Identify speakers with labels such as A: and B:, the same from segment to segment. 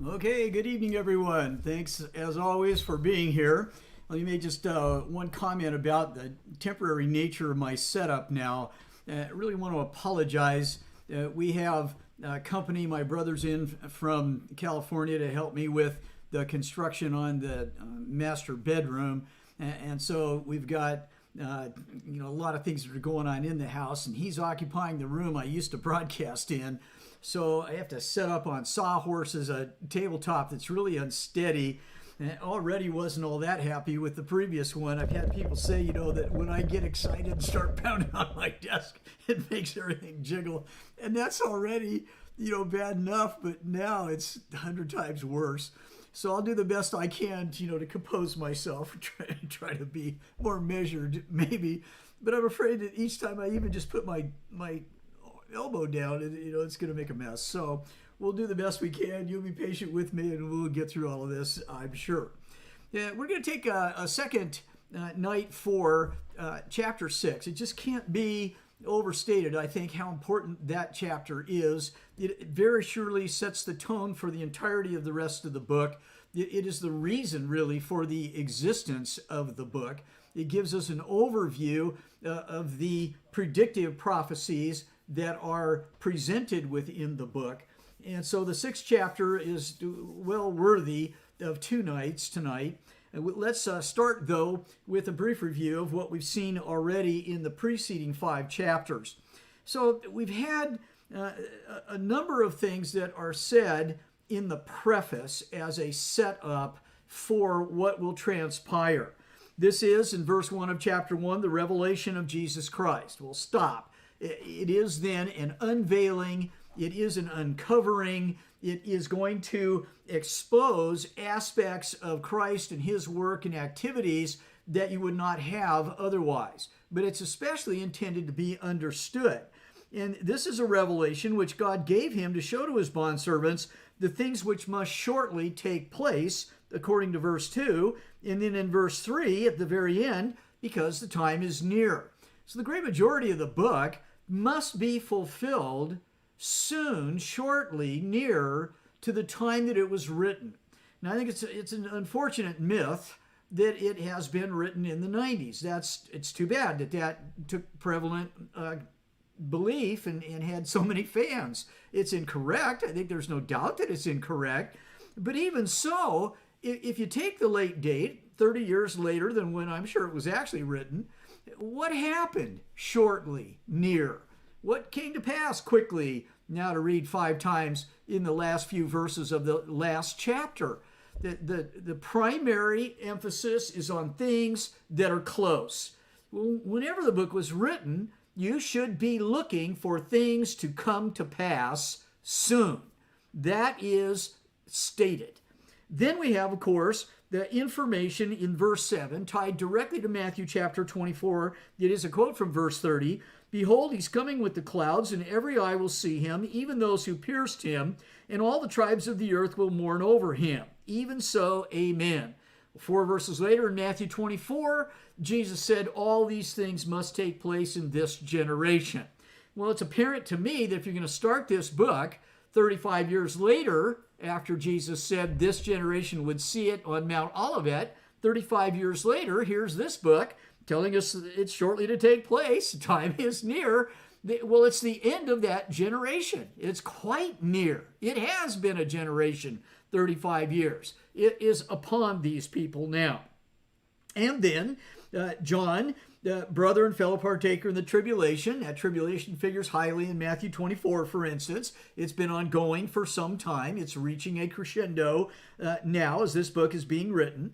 A: Okay, good evening, everyone. Thanks, as always, for being here. Let me make just one comment about the temporary nature of my setup now. I really want to apologize. We have company, my brother's in from California to help me with the construction on the master bedroom. And so we've got a lot of things that are going on in the house, and he's occupying the room I used to broadcast in. So I have to set up on sawhorses a tabletop that's really unsteady. And I already wasn't all that happy with the previous one. I've had people say, that when I get excited and start pounding on my desk, it makes everything jiggle. And that's already, bad enough, but now it's 100 times worse. So I'll do the best I can, to compose myself, try to be more measured, maybe. But I'm afraid that each time I even just put my elbow down, it's going to make a mess. So we'll do the best we can. You'll be patient with me, and we'll get through all of this, I'm sure. Yeah, we're going to take a second night for chapter 6. It just can't be overstated, I think, how important that chapter is. It very surely sets the tone for the entirety of the rest of the book. It is the reason, really, for the existence of the book. It gives us an overview of the predictive prophecies that are presented within the book. And so the 6th chapter is well worthy of 2 nights tonight. Let's start, though, with a brief review of what we've seen already in the preceding 5 chapters. So we've had a number of things that are said in the preface as a setup for what will transpire. This is, in verse 1 of chapter 1, the revelation of Jesus Christ. We'll stop. It is then an unveiling. It is an uncovering. It is going to expose aspects of Christ and his work and activities that you would not have otherwise. But it's especially intended to be understood. And this is a revelation which God gave him to show to his bondservants the things which must shortly take place, according to verse 2. And then in verse 3, at the very end, because the time is near. So the great majority of the book must be fulfilled soon, shortly, near to the time that it was written. Now, I think it's an unfortunate myth that it has been written in the 90s. It's too bad that took prevalent belief and had so many fans. It's incorrect. I think there's no doubt that it's incorrect. But even so, if you take the late date, 30 years later than when I'm sure it was actually written, what happened shortly, near? What came to pass quickly? Now to read 5 times in the last few verses of the last chapter. The primary emphasis is on things that are close. Whenever the book was written, you should be looking for things to come to pass soon. That is stated. Then we have, of course, the information in verse 7 tied directly to Matthew chapter 24. It is a quote from verse 30. Behold, he's coming with the clouds, and every eye will see him, even those who pierced him, and all the tribes of the earth will mourn over him. Even so, amen. 4 verses later in Matthew 24, Jesus said all these things must take place in this generation. Well, it's apparent to me that if you're going to start this book 35 years later, after Jesus said this generation would see it on Mount Olivet, 35 years later, here's this book telling us it's shortly to take place. Time is near. Well, it's the end of that generation. It's quite near. It has been a generation, 35 years. It is upon these people now. And then John, the brother and fellow partaker in the tribulation. That tribulation figures highly in Matthew 24, for instance. It's been ongoing for some time. It's reaching a crescendo now as this book is being written.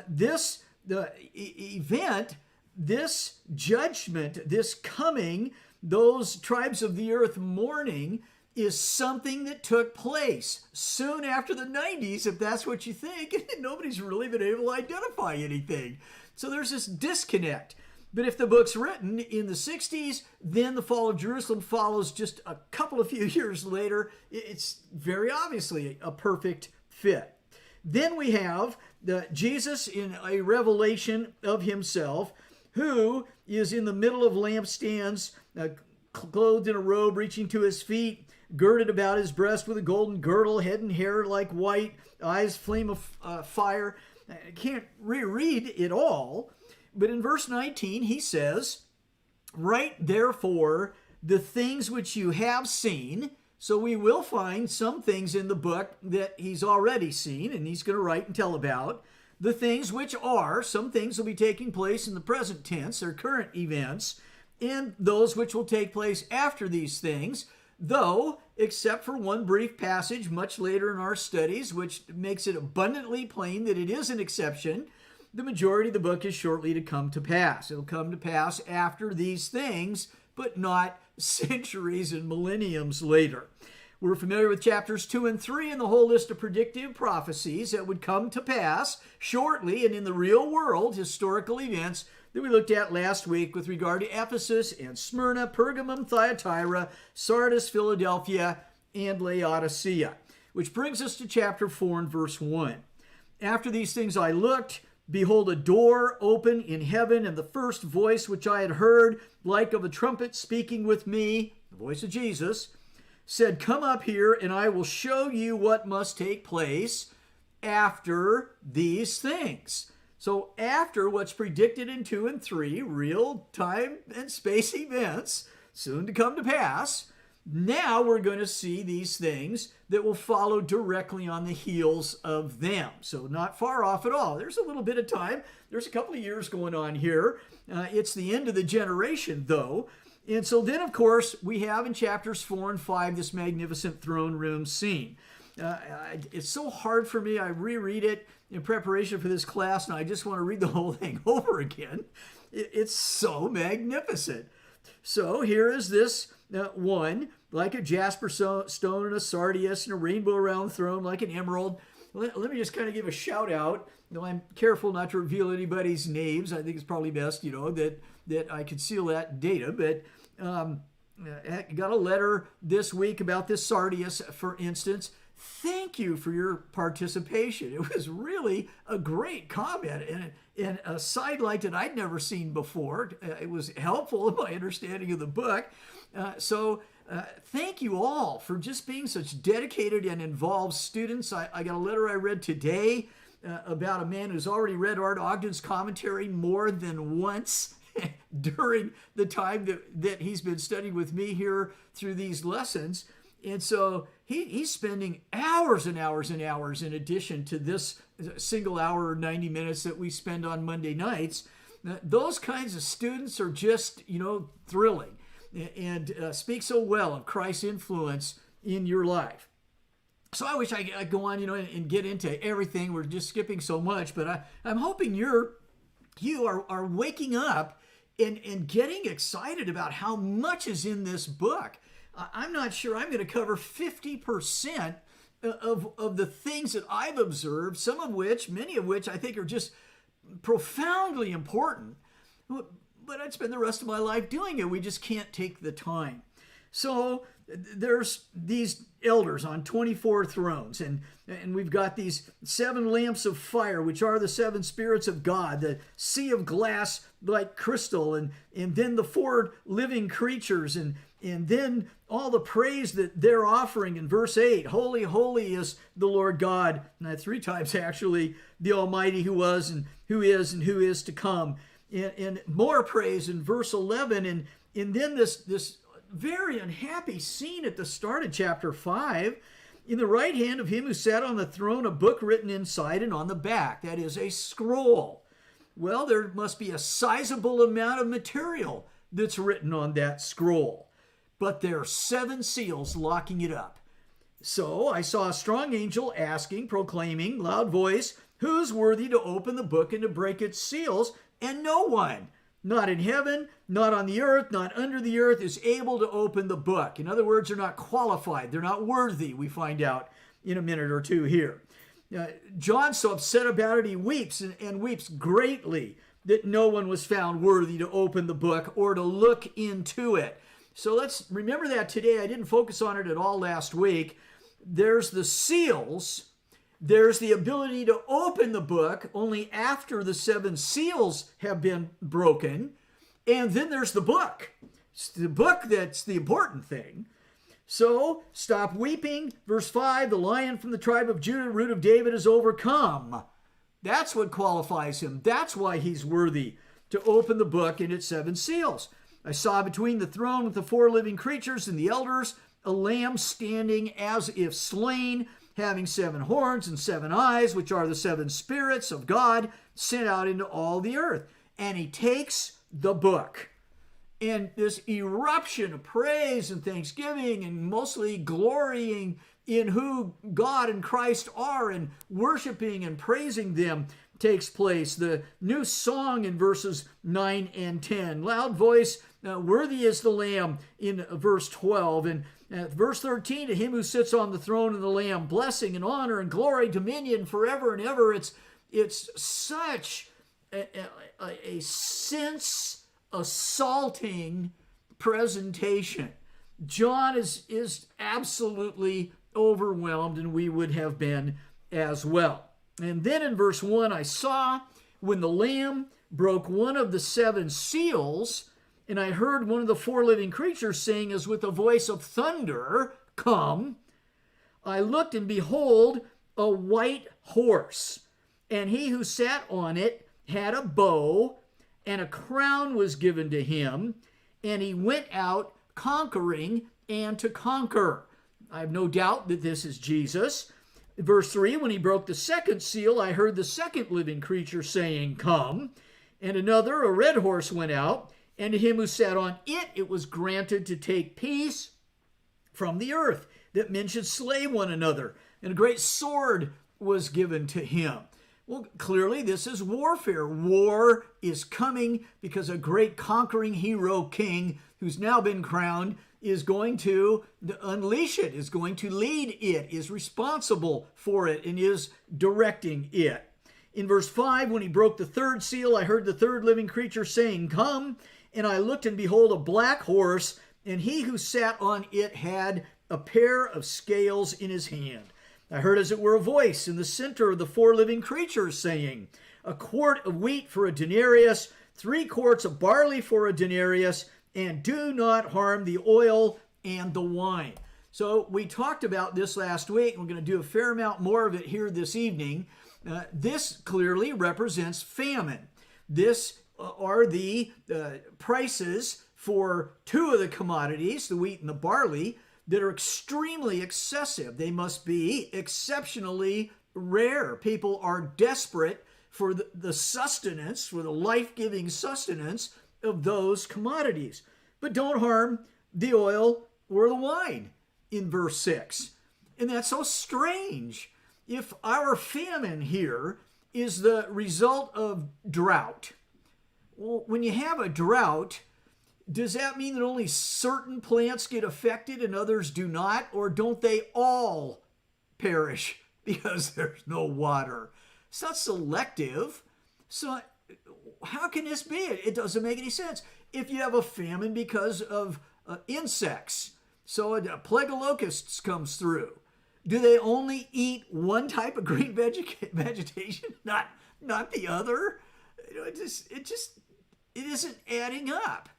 A: This event, this judgment, this coming, those tribes of the earth mourning, is something that took place soon after the 90s, if that's what you think. Nobody's really been able to identify anything. So there's this disconnect. But if the book's written in the 60s, then the fall of Jerusalem follows just a couple of few years later. It's very obviously a perfect fit. Then we have Jesus in a revelation of himself, who is in the middle of lampstands, clothed in a robe reaching to his feet, girded about his breast with a golden girdle, head and hair like white, eyes flame of fire. I can't reread it all, but in verse 19 he says, write therefore the things which you have seen. So we will find some things in the book that he's already seen and he's going to write and tell about. The things which are, some things will be taking place in the present tense, or current events, and those which will take place after these things, though, except for one brief passage much later in our studies, which makes it abundantly plain that it is an exception, the majority of the book is shortly to come to pass. It'll come to pass after these things, but not centuries and millenniums later. We're familiar with chapters 2 and 3 and the whole list of predictive prophecies that would come to pass shortly and in the real world, historical events that we looked at last week with regard to Ephesus and Smyrna, Pergamum, Thyatira, Sardis, Philadelphia, and Laodicea. Which brings us to chapter 4 and verse 1. After these things I looked, behold, a door open in heaven, and the first voice which I had heard, like of a trumpet speaking with me, the voice of Jesus, said, come up here, and I will show you what must take place after these things. So after what's predicted in 2 and 3, real time and space events, soon to come to pass, now we're going to see these things that will follow directly on the heels of them. So not far off at all. There's a little bit of time. There's a couple of years going on here. It's the end of the generation, though. And so then, of course, we have in chapters 4 and 5 this magnificent throne room scene. It's so hard for me. I reread it in preparation for this class, and I just want to read the whole thing over again. It's so magnificent. So here is this one, like a jasper stone and a sardius and a rainbow around the throne, like an emerald. Let me just kind of give a shout out. I'm careful not to reveal anybody's names. I think it's probably best, that I conceal that data. But got a letter this week about this sardius, for instance. Thank you for your participation. It was really a great comment and a sidelight that I'd never seen before. It was helpful in my understanding of the book. So thank you all for just being such dedicated and involved students. I got a letter I read today about a man who's already read Art Ogden's commentary more than once during the time that he's been studying with me here through these lessons. And so he's spending hours and hours and hours in addition to this single hour or 90 minutes that we spend on Monday nights. Those kinds of students are just, thrilling and speak so well of Christ's influence in your life. So I wish I could go on, and get into everything. We're just skipping so much, but I'm hoping you are waking up and getting excited about how much is in this book. I'm not sure I'm going to cover 50% of the things that I've observed, many of which I think are just profoundly important. But I'd spend the rest of my life doing it. We just can't take the time. So there's these elders on 24 thrones, and we've got these 7 lamps of fire, which are the 7 spirits of God, the sea of glass like crystal, and then the 4 living creatures, and then all the praise that they're offering in verse 8. Holy, holy is the Lord God. And 3 times actually, the Almighty who was and who is to come. And more praise in verse 11. And then this very unhappy scene at the start of chapter 5. In the right hand of him who sat on the throne, a book written inside and on the back. That is a scroll. Well, there must be a sizable amount of material that's written on that scroll. But there are 7 seals locking it up. So I saw a strong angel proclaiming, loud voice, who's worthy to open the book and to break its seals? And no one, not in heaven, not on the earth, not under the earth, is able to open the book. In other words, they're not qualified. They're not worthy, we find out in a minute or two here. John's so upset about it, he weeps and weeps greatly that no one was found worthy to open the book or to look into it. So let's remember that today. I didn't focus on it at all last week. There's the seals. There's the ability to open the book only after the 7 seals have been broken. And then there's the book. It's the book that's the important thing. So stop weeping. Verse 5, the Lion from the tribe of Judah, root of David, is overcome. That's what qualifies him. That's why he's worthy to open the book and its 7 seals. I saw between the throne with the 4 living creatures and the elders a lamb standing as if slain, having 7 horns and 7 eyes, which are the 7 spirits of God sent out into all the earth. And he takes the book. And this eruption of praise and thanksgiving and mostly glorying in who God and Christ are and worshiping and praising them takes place. The new song in verses 9 and 10. Loud voice, worthy is the Lamb in verse 12. And verse 13, to him who sits on the throne and the Lamb, blessing and honor and glory, dominion forever and ever. It's such a sense assaulting presentation. John is absolutely overwhelmed, and we would have been as well. And then in verse 1, I saw when the Lamb broke one of the 7 seals, and I heard one of the 4 living creatures saying as with a voice of thunder, come. I looked, and behold, a white horse, and he who sat on it had a bow, and a crown was given to him, and he went out conquering and to conquer. I have no doubt that this is Jesus. Verse 3, when he broke the 2nd seal, I heard the 2nd living creature saying, come. And another, a red horse, went out, and to him who sat on it, it was granted to take peace from the earth, that men should slay one another. And a great sword was given to him. Well, clearly this is warfare. War is coming because a great conquering hero king who's now been crowned is going to unleash it, is going to lead it, is responsible for it, and is directing it. In verse 5, when he broke the 3rd seal, I heard the 3rd living creature saying, come. And I looked, and behold, a black horse, and he who sat on it had a pair of scales in his hand. I heard as it were a voice in the center of the 4 living creatures saying, a quart of wheat for a denarius, 3 quarts of barley for a denarius, and do not harm the oil and the wine. So we talked about this last week. We're going to do a fair amount more of it here this evening. This clearly represents famine. This are the prices for 2 of the commodities, the wheat and the barley, that are extremely excessive. They must be exceptionally rare. People are desperate for the sustenance, for the life-giving sustenance of those commodities. But don't harm the oil or the wine in verse 6. And that's so strange. If our famine here is the result of drought, well, when you have a drought, does that mean that only certain plants get affected and others do not? Or don't they all perish because there's no water? It's not selective. So how can this be? It doesn't make any sense. If you have a famine because of insects, so a plague of locusts comes through, do they only eat one type of green vegetation, not the other? It isn't adding up.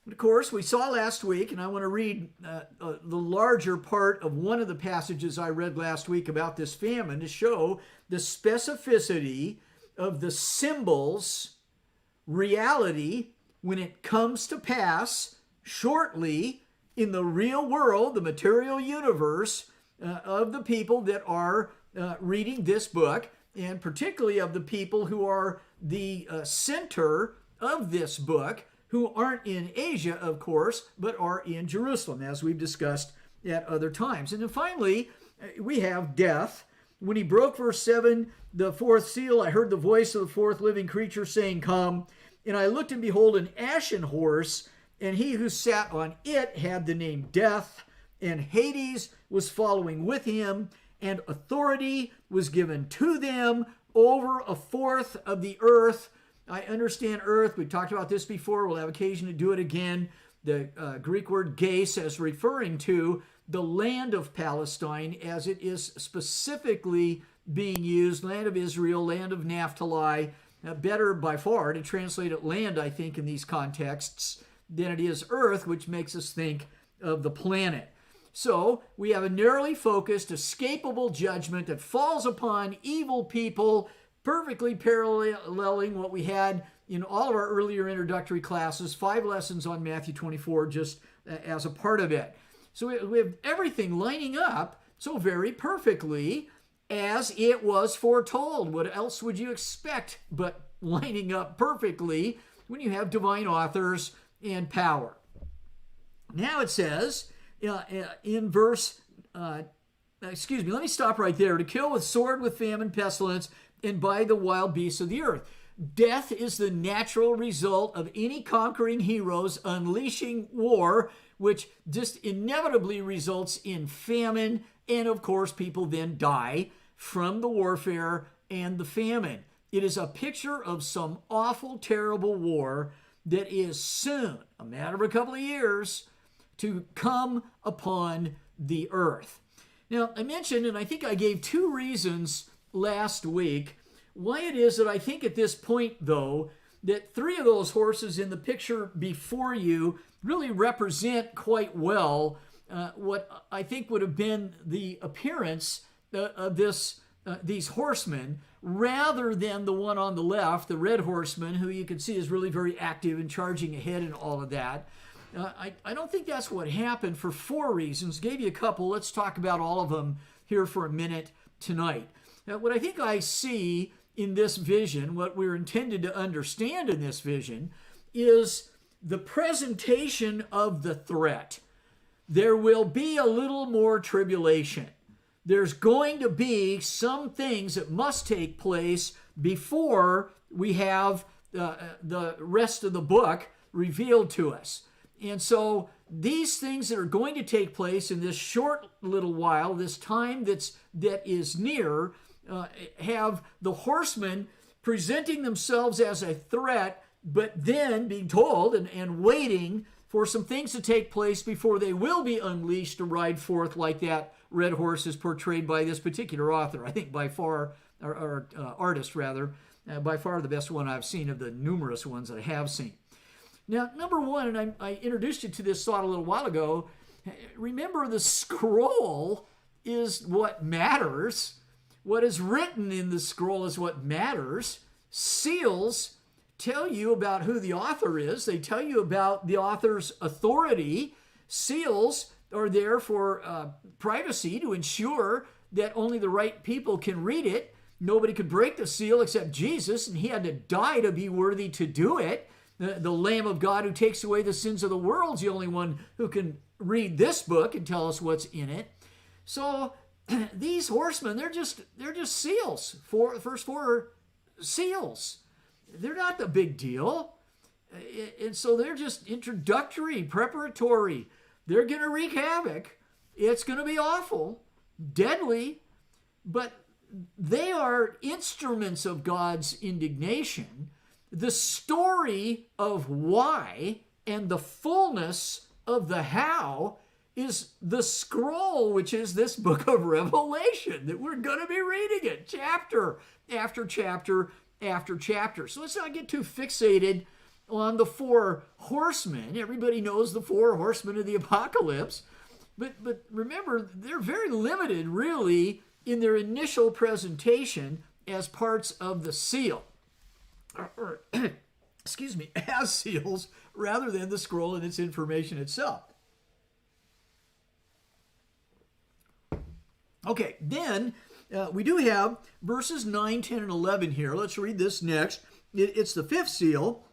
A: Of course, we saw last week, and I want to read the larger part of one of the passages I read last week about this famine to show the specificity of the symbols' reality when it comes to pass shortly in the real world, the material universe of the people that are reading this book, and particularly of the people who are the center of this book, who aren't in Asia, of course, but are in Jerusalem, as we've discussed at other times. And then finally, we have death. When he broke verse 7, the 4th seal, I heard the voice of the 4th living creature saying, come. And I looked, and behold, an ashen horse, and he who sat on it had the name Death, and Hades was following with him, and authority was given to them over 1/4 of the earth. I understand earth. We've talked about this before. We'll have occasion to do it again. The Greek word geis as referring to the land of Palestine as it is specifically being used, land of Israel, land of Naphtali. Better by far to translate it land, I think, in these contexts than it is earth, which makes us think of the planet. So we have a narrowly focused, escapable judgment that falls upon evil people, perfectly paralleling what we had in all of our earlier introductory classes, 5 lessons on Matthew 24 just as a part of it. So we have everything lining up so very perfectly as it was foretold. What else would you expect but lining up perfectly when you have divine authors and power? Now it says in verse, let me stop right there. To kill with sword, with famine, pestilence, and by the wild beasts of the earth. Death is the natural result of any conquering heroes unleashing war, which just inevitably results in famine. And of course, people then die from the warfare and the famine. It is a picture of some awful, terrible war that is soon, a matter of a couple of years, to come upon the earth. Now, I mentioned, and I think I gave 2 reasons last week, why it is that I think at this point, though, that 3 of those horses in the picture before you really represent quite well what I think would have been the appearance of these horsemen, rather than the one on the left, the red horseman, who you can see is really very active and charging ahead and all of that. I don't think that's what happened for 4 reasons. Gave you a couple. Let's talk about all of them here for a minute tonight. Now, what I think I see in this vision, what we're intended to understand in this vision, is the presentation of the threat. There will be a little more tribulation. There's going to be some things that must take place before we have the rest of the book revealed to us. And so these things that are going to take place in this short little while, this time that is near, have the horsemen presenting themselves as a threat, but then being told and waiting for some things to take place before they will be unleashed to ride forth like that red horse is portrayed by this particular author. I think by far, or artist rather, by far the best one I've seen of the numerous ones that I have seen. Now, number one, and I introduced you to this thought a little while ago, remember the scroll is what matters. What is written in the scroll is what matters. Seals tell you about who the author is. They tell you about the author's authority. Seals are there for privacy, to ensure that only the right people can read it. Nobody could break the seal except Jesus, and he had to die to be worthy to do it. The Lamb of God who takes away the sins of the world is the only one who can read this book and tell us what's in it. So these horsemen, they're just seals. The first 4 seals. They're not the big deal. And so they're just introductory, preparatory. They're going to wreak havoc. It's going to be awful, deadly, but they are instruments of God's indignation. The story of why and the fullness of the how is the scroll, which is this book of Revelation that we're going to be reading it chapter after chapter after chapter. So let's not get too fixated on the 4 horsemen. Everybody knows the 4 horsemen of the apocalypse. But remember, they're very limited, really, in their initial presentation as parts of the seal. Or excuse me, as seals, rather than the scroll and its information itself. Okay, then we do have verses 9, 10, and 11 here. Let's read this next. It's the 5th seal.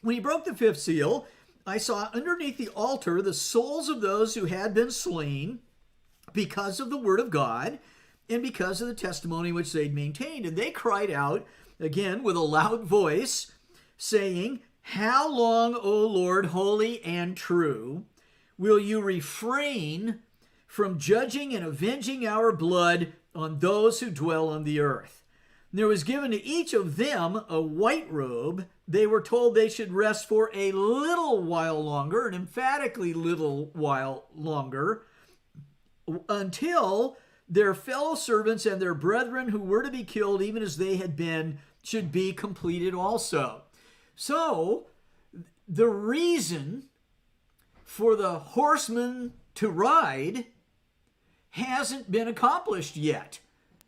A: When he broke the 5th seal, I saw underneath the altar the souls of those who had been slain because of the word of God and because of the testimony which they'd maintained. And they cried out, again with a loud voice, saying, "How long, O Lord, holy and true, will you refrain from judging and avenging our blood on those who dwell on the earth?" And there was given to each of them a white robe. They were told they should rest for a little while longer, an emphatically little while longer, until their fellow servants and their brethren who were to be killed, even as they had been, should be completed also. So, the reason for the horsemen to ride hasn't been accomplished yet.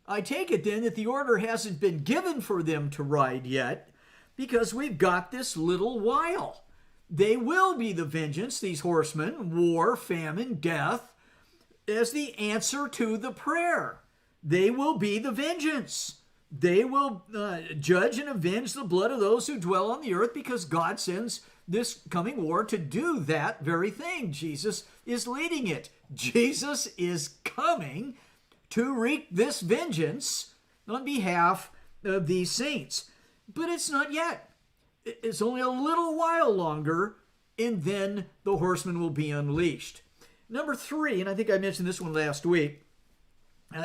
A: I take it then that the order hasn't been given for them to ride yet, because we've got this little while. They will be the vengeance, these horsemen, war, famine, death, as the answer to the prayer. They will be the vengeance. They will judge and avenge the blood of those who dwell on the earth, because God sends this coming war to do that very thing. Jesus is leading it. Jesus is coming to wreak this vengeance on behalf of these saints. But it's not yet. It's only a little while longer, and then the horsemen will be unleashed. Number 3, and I think I mentioned this one last week,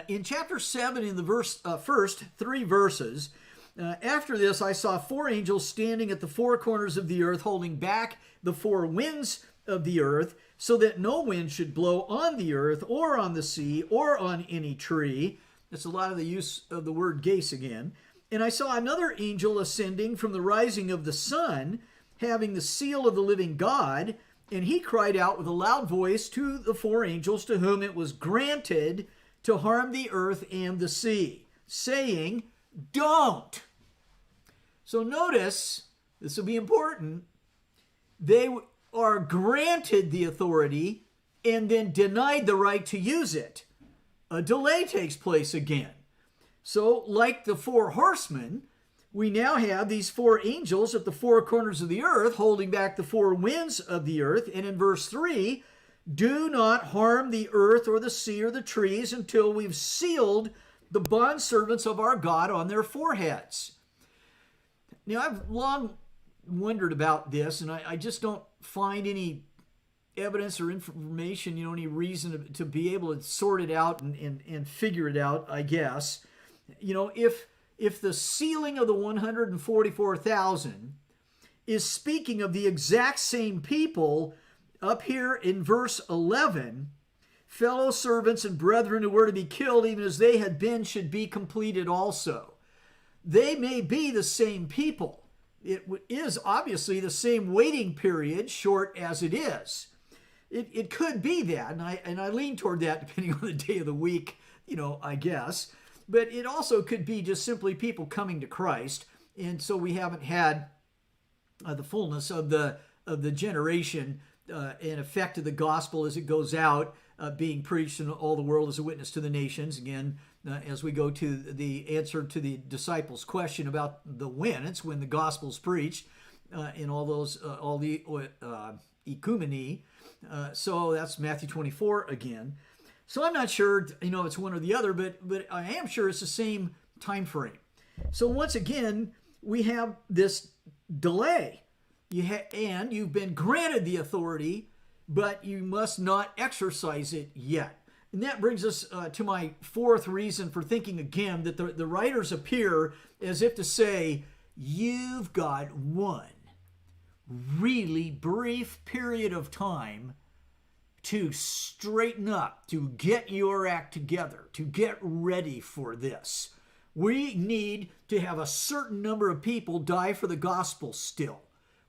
A: in chapter 7, in the first 3 verses, after this I saw 4 angels standing at the 4 corners of the earth, holding back the 4 winds of the earth, so that no wind should blow on the earth or on the sea or on any tree. That's a lot of the use of the word gace again. And I saw another angel ascending from the rising of the sun, having the seal of the living God, and he cried out with a loud voice to the 4 angels to whom it was granted to harm the earth and the sea, saying, don't. So notice, this will be important, they are granted the authority and then denied the right to use it. A delay takes place again. So, like the 4 horsemen, we now have these 4 angels at the 4 corners of the earth holding back the 4 winds of the earth. And in verse 3, do not harm the earth or the sea or the trees until we've sealed the bondservants of our God on their foreheads. Now, I've long wondered about this, and I just don't find any evidence or information, any reason to be able to sort it out and figure it out, I guess. If the sealing of the 144,000 is speaking of the exact same people up here in verse 11, fellow servants and brethren who were to be killed even as they had been should be completed also. They may be the same people. It is obviously the same waiting period, short as it is. It could be that, and I lean toward that depending on the day of the week, I guess. But it also could be just simply people coming to Christ, and so we haven't had the fullness of the generation and effect of the gospel as it goes out, being preached in all the world as a witness to the nations. Again, as we go to the answer to the disciples' question about the when, it's when the gospel's preached in all those, all the ecumeny. So that's Matthew 24 again. So I'm not sure, it's one or the other, but I am sure it's the same time frame. So once again, we have this delay. And you've been granted the authority, but you must not exercise it yet. And that brings us to my 4th reason for thinking again that the writers appear as if to say, you've got one really brief period of time to straighten up, to get your act together, to get ready for this. We need to have a certain number of people die for the gospel still.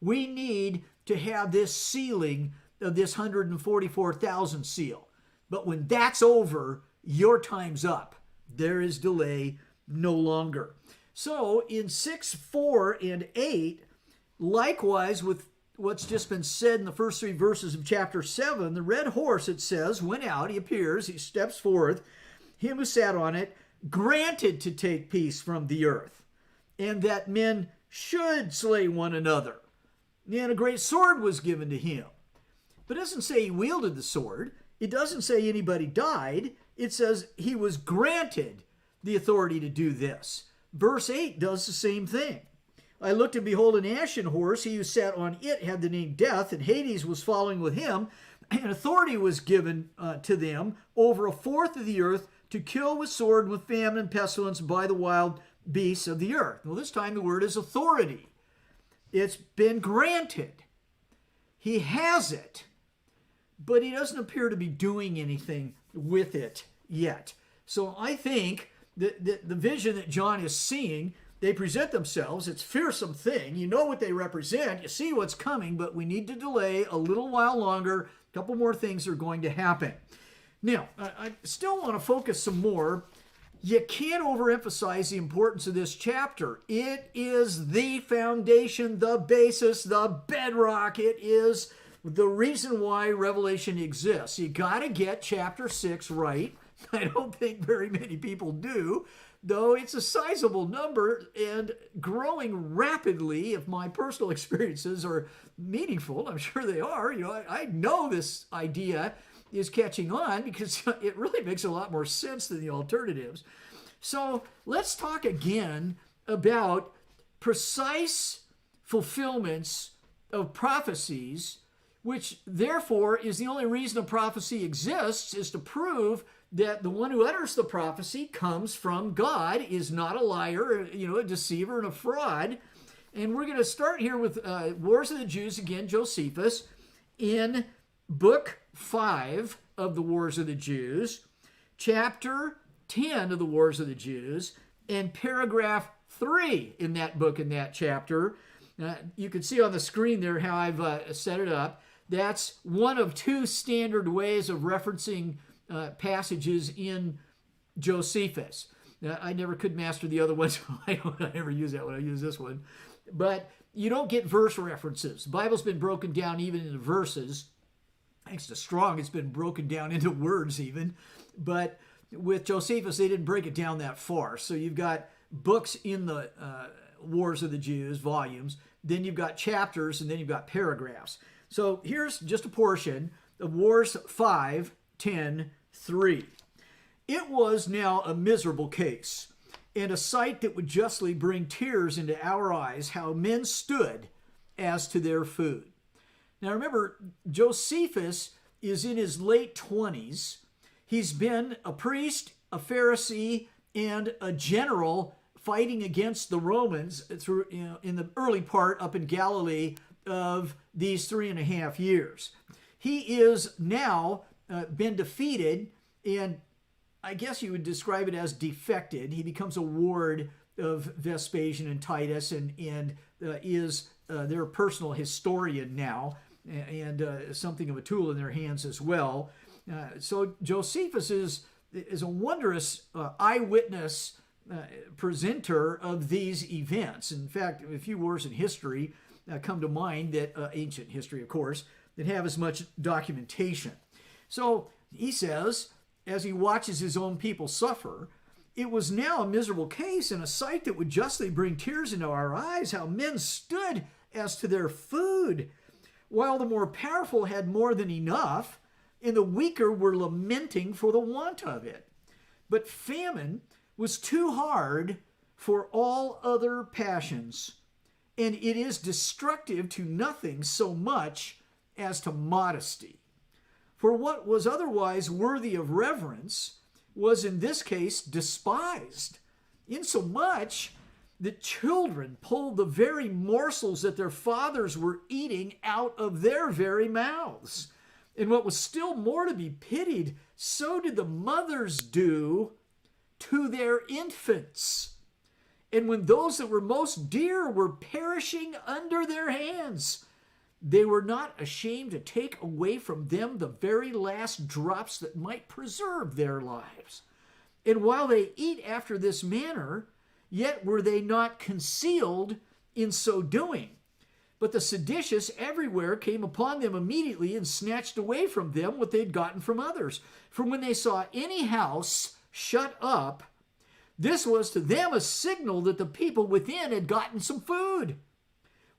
A: We need to have this sealing of this 144,000 seal. But when that's over, your time's up. There is delay no longer. So in 6, 4, and 8, likewise with what's just been said in the first 3 verses of chapter 7, the red horse, it says, went out, he appears, he steps forth, him who sat on it, granted to take peace from the earth, and that men should slay one another. And a great sword was given to him. But it doesn't say he wielded the sword. It doesn't say anybody died. It says he was granted the authority to do this. Verse 8 does the same thing. I looked and behold an ashen horse. He who sat on it had the name Death, and Hades was following with him. And authority was given to them over 1/4 of the earth to kill with sword, with famine and pestilence by the wild beasts of the earth. Well, this time the word is authority. It's been granted. He has it, but he doesn't appear to be doing anything with it yet. So I think that the vision that John is seeing, they present themselves, it's a fearsome thing. You know what they represent. You see what's coming, but we need to delay a little while longer. A couple more things are going to happen. Now, I still want to focus some more. You can't overemphasize the importance of this chapter. It is the foundation, the basis, the bedrock. It is the reason why Revelation exists. You got to get chapter 6 right. I don't think very many people do, though it's a sizable number and growing rapidly. If my personal experiences are meaningful, I'm sure they are. I know this idea is catching on because it really makes a lot more sense than the alternatives. So let's talk again about precise fulfillments of prophecies, which therefore is the only reason a prophecy exists, is to prove that the one who utters the prophecy comes from God, is not a liar, a deceiver and a fraud. And we're going to start here with Wars of the Jews, again, Josephus, in book 5 of the Wars of the Jews, chapter 10 of the Wars of the Jews, and paragraph 3 in that book, in that chapter. You can see on the screen there how I've set it up. That's one of 2 standard ways of referencing passages in Josephus. I never could master the other one, so I never use that one. I use this one. But you don't get verse references. The Bible's been broken down even into verses. Thanks to Strong, it's been broken down into words even. But with Josephus, they didn't break it down that far. So you've got books in the Wars of the Jews, volumes. Then you've got chapters, and then you've got paragraphs. So here's just a portion of Wars 5, 10, 3. It was now a miserable case, and a sight that would justly bring tears into our eyes, how men stood as to their food. Now remember, Josephus is in his late 20s. He's been a priest, a Pharisee, and a general fighting against the Romans through, in the early part up in Galilee of these 3.5 years. He is now been defeated, and I guess you would describe it as defected. He becomes a ward of Vespasian and Titus, and is their personal historian now, and something of a tool in their hands as well. So Josephus is a wondrous eyewitness presenter of these events. In fact, a few wars in history come to mind, that ancient history, of course, that have as much documentation. So he says, as he watches his own people suffer, it was now a miserable case, and a sight that would justly bring tears into our eyes, how men stood as to their food, while the more powerful had more than enough, and the weaker were lamenting for the want of it. But famine was too hard for all other passions, and it is destructive to nothing so much as to modesty. For what was otherwise worthy of reverence was in this case despised, insomuch that children pulled the very morsels that their fathers were eating out of their very mouths. And what was still more to be pitied, so did the mothers do to their infants. And when those that were most dear were perishing under their hands, they were not ashamed to take away from them the very last drops that might preserve their lives. And while they eat after this manner, yet were they not concealed in so doing. But the seditious everywhere came upon them immediately and snatched away from them what they had gotten from others. For when they saw any house shut up, this was to them a signal that the people within had gotten some food.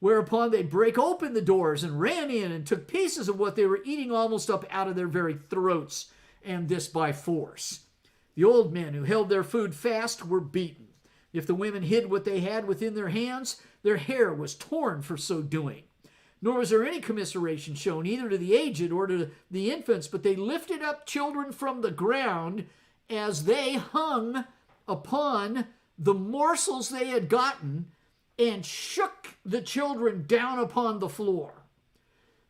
A: Whereupon they'd break open the doors and ran in and took pieces of what they were eating almost up out of their very throats, and this by force. The old men who held their food fast were beaten. If the women hid what they had within their hands, their hair was torn for so doing. Nor was there any commiseration shown either to the aged or to the infants, but they lifted up children from the ground as they hung upon the morsels they had gotten, and shook the children down upon the floor.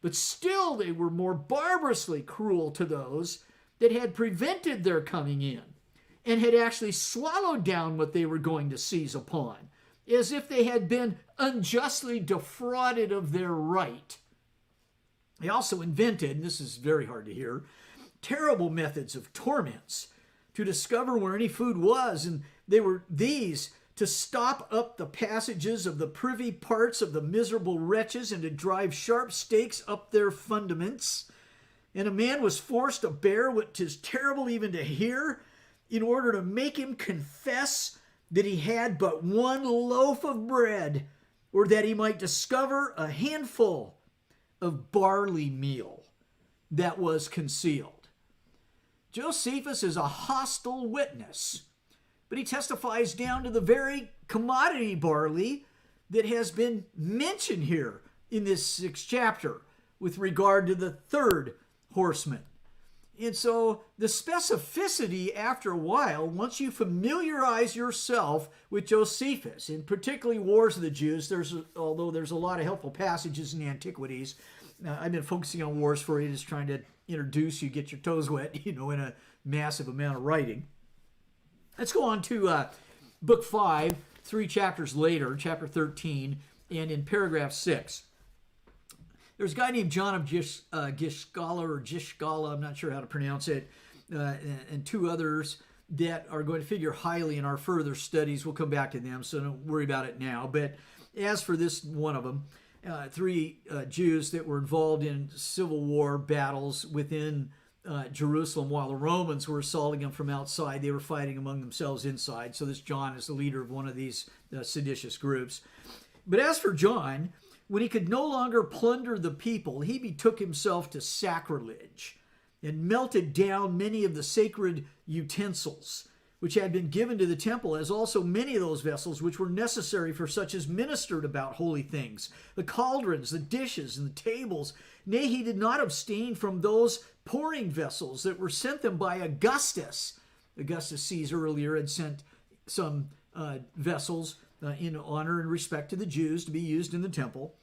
A: But still they were more barbarously cruel to those that had prevented their coming in, and had actually swallowed down what they were going to seize upon, as if they had been unjustly defrauded of their right. They also invented, and this is very hard to hear, terrible methods of torments to discover where any food was, and they were these: to stop up the passages of the privy parts of the miserable wretches and to drive sharp stakes up their fundaments. And a man was forced to bear what is terrible even to hear, in order to make him confess that he had but one loaf of bread, or that he might discover a handful of barley meal that was concealed. Josephus is a hostile witness, but he testifies down to the very commodity barley that has been mentioned here in this 6th chapter with regard to the third horseman. And so the specificity, after a while, once you familiarize yourself with Josephus, and particularly Wars of the Jews, although there's a lot of helpful passages in the Antiquities, I've been focusing on Wars for you, just trying to introduce you, get your toes wet, in a massive amount of writing. Let's go on to Book 5, 3 chapters later, chapter 13, and in paragraph 6. There's a guy named John of Gishgala, I'm not sure how to pronounce it, and 2 others that are going to figure highly in our further studies. We'll come back to them, so don't worry about it now. But as for this one of them, 3 Jews that were involved in civil war battles within Jerusalem while the Romans were assaulting them from outside. They were fighting among themselves inside. So this John is the leader of one of these seditious groups. But as for John, when he could no longer plunder the people, he betook himself to sacrilege and melted down many of the sacred utensils which had been given to the temple, as also many of those vessels which were necessary for such as ministered about holy things, the cauldrons, the dishes, and the tables. Nay, he did not abstain from those pouring vessels that were sent them by Augustus. Augustus Caesar earlier had sent some vessels in honor and respect to the Jews to be used in the temple,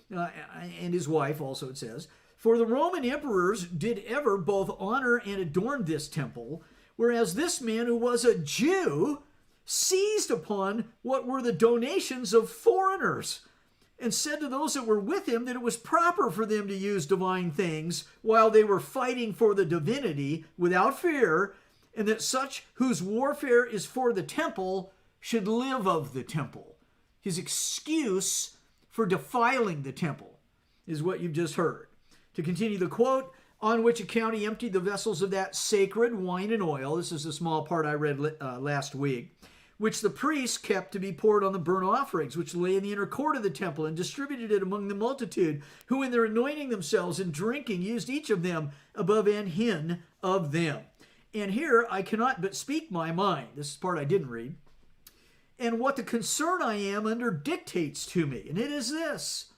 A: and his wife also, it says. For the Roman emperors did ever both honor and adorn this temple, whereas this man, who was a Jew, seized upon what were the donations of foreigners, and said to those that were with him that it was proper for them to use divine things while they were fighting for the divinity without fear, and that such whose warfare is for the temple should live of the temple. His excuse for defiling the temple is what you've just heard. To continue the quote, on which account he emptied the vessels of that sacred wine and oil, this is the small part I read last week, which the priests kept to be poured on the burnt offerings, which lay in the inner court of the temple, and distributed it among the multitude, who in their anointing themselves and drinking used each of them above an hin of them. And here I cannot but speak my mind. This is the part I didn't read. And what the concern I am under dictates to me, and it is this.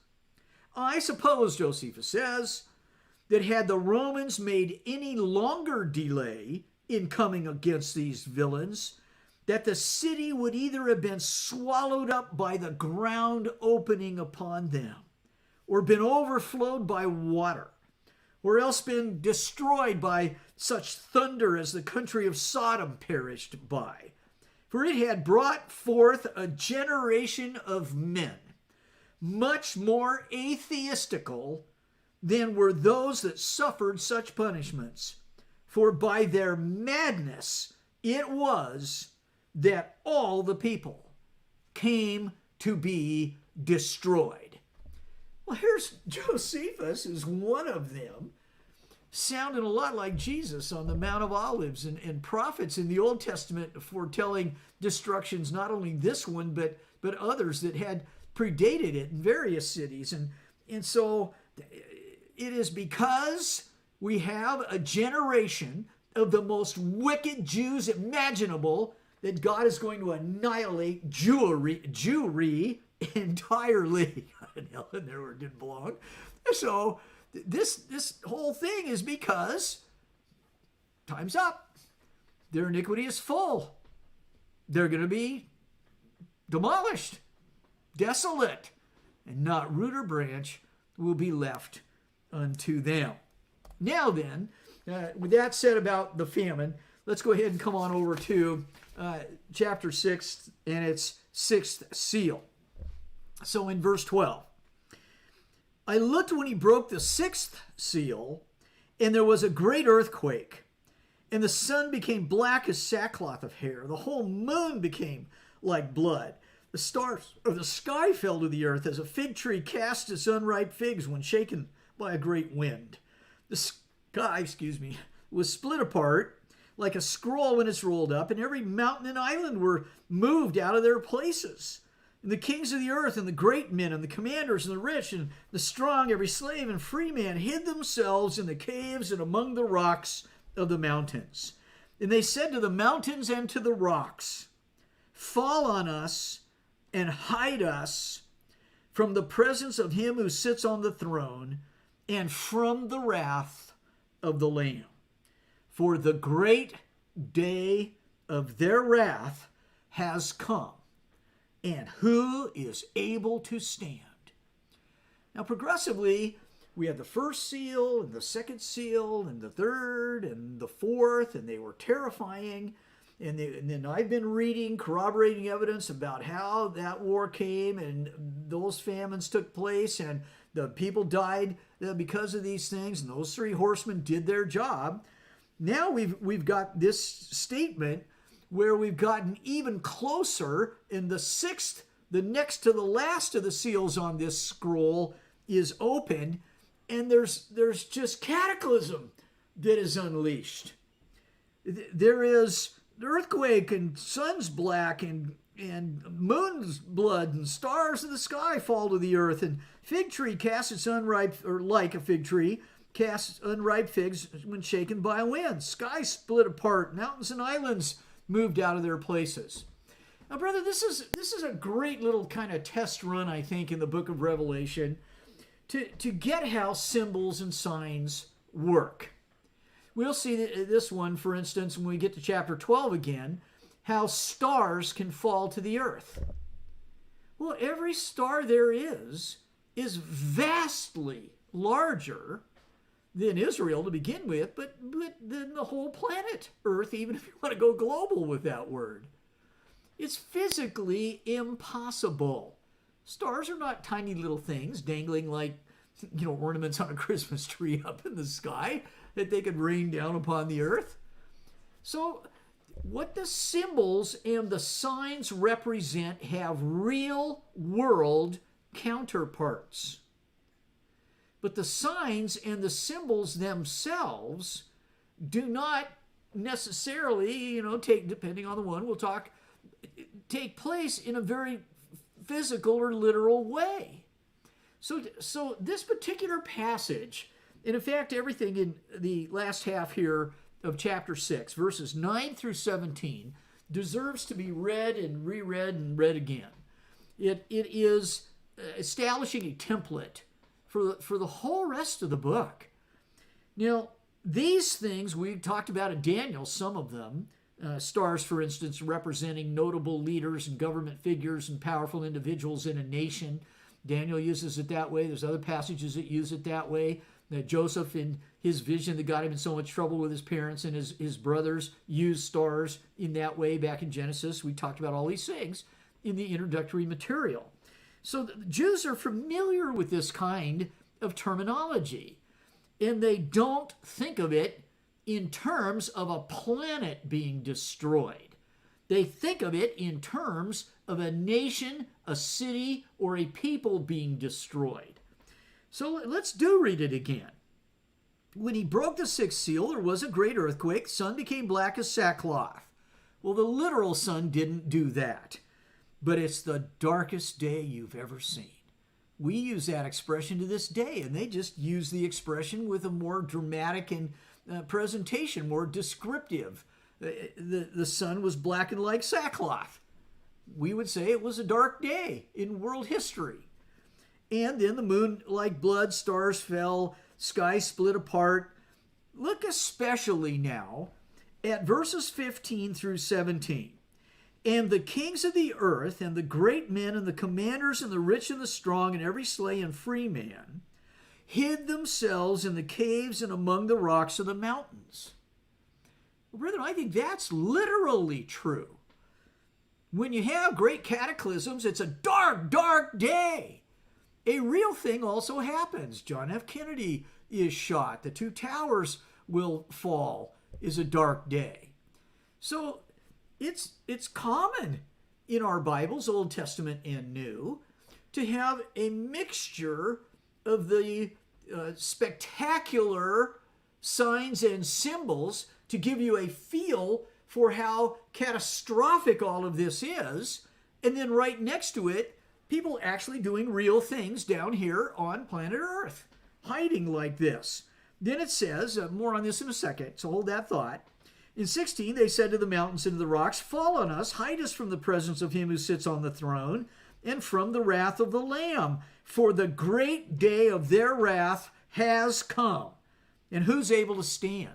A: I suppose, Josephus says, that had the Romans made any longer delay in coming against these villains, that the city would either have been swallowed up by the ground opening upon them, or been overflowed by water, or else been destroyed by such thunder as the country of Sodom perished by. For it had brought forth a generation of men, much more atheistical than were those that suffered such punishments. For by their madness it was that all the people came to be destroyed. Well, here's Josephus, is one of them, sounding a lot like Jesus on the Mount of Olives, and prophets in the Old Testament foretelling destructions, not only this one, but others that had predated it in various cities. And so it is because we have a generation of the most wicked Jews imaginable that God is going to annihilate Jewry entirely. And there where it didn't belong. So this whole thing is because time's up. Their iniquity is full. They're going to be demolished, desolate, and not root or branch will be left unto them. Now then, with that said about the famine, let's go ahead and come on over to chapter 6 and its 6th seal. So in verse 12, I looked when he broke the 6th seal, and there was a great earthquake, And the sun became black as sackcloth of hair. The whole moon became like blood. The stars of the sky fell to the earth as a fig tree casts its unripe figs when shaken by a great wind. The sky, was split apart like a scroll when it's rolled up, and every mountain and island were moved out of their places. And the kings of the earth and the great men and the commanders and the rich and the strong, every slave and free man, hid themselves in the caves and among the rocks of the mountains. And they said to the mountains and to the rocks, fall on us and hide us from the presence of him who sits on the throne and from the wrath of the Lamb. For the great day of their wrath has come, and who is able to stand? Now, progressively, we had the first seal and the second seal and the third and the fourth, and they were terrifying. And then I've been reading corroborating evidence about how that war came and those famines took place and the people died because of these things, and those three horsemen did their job. Now we've got this statement where we've gotten even closer, in the sixth, the next to the last of the seals on this scroll is opened, and there's just cataclysm that is unleashed. There is the earthquake and sun's black and moon's blood and stars of the sky fall to the earth, and fig tree casts its unripe, or like a fig tree, casts unripe figs when shaken by a wind. Sky split apart, mountains and islands moved out of their places. Now, brother, this is a great little kind of test run, I think, in the book of Revelation to get how symbols and signs work. We'll see this one, for instance, when we get to chapter 12 again, how stars can fall to the earth. Well, every star there is vastly larger than Israel to begin with, but than the whole planet Earth, even if you want to go global with that word. It's physically impossible. Stars are not tiny little things dangling like, ornaments on a Christmas tree up in the sky that they could rain down upon the earth. So what the symbols and the signs represent have real world counterparts. But the signs and the symbols themselves do not necessarily, depending on the one we'll talk, take place in a very physical or literal way. So this particular passage, and in fact everything in the last half here of chapter 6, verses 9 through 17, deserves to be read and reread and read again. It is establishing a template for the whole rest of the book. Now, these things we talked about in Daniel, some of them, stars, for instance, representing notable leaders and government figures and powerful individuals in a nation. Daniel uses it that way. There's other passages that use it that way. Joseph, in his vision that got him in so much trouble with his parents and his brothers, used stars in that way back in Genesis. We talked about all these things in the introductory material. So the Jews are familiar with this kind of terminology, and they don't think of it in terms of a planet being destroyed. They think of it in terms of a nation, a city, or a people being destroyed. So let's read it again. When he broke the sixth seal, there was a great earthquake. Sun became black as sackcloth. Well, the literal sun didn't do that. But it's the darkest day you've ever seen. We use that expression to this day, and they just use the expression with a more dramatic and presentation, more descriptive. The sun was blackened like sackcloth. We would say it was a dark day in world history. And then the moon like blood, stars fell, sky split apart. Look especially now at verses 15 through 17. And the kings of the earth, and the great men, and the commanders, and the rich and the strong, and every slave and free man, hid themselves in the caves and among the rocks of the mountains. Well, brethren, I think that's literally true. When you have great cataclysms, it's a dark, dark day. A real thing also happens. John F. Kennedy is shot. The two towers will fall. is a dark day. So it's common in our Bibles, Old Testament and New, to have a mixture of the spectacular signs and symbols to give you a feel for how catastrophic all of this is. And then right next to it, people actually doing real things down here on planet Earth, hiding like this. Then it says, more on this in a second, so hold that thought. In 16, they said to the mountains and to the rocks, fall on us, hide us from the presence of him who sits on the throne and from the wrath of the Lamb. For the great day of their wrath has come. And who's able to stand?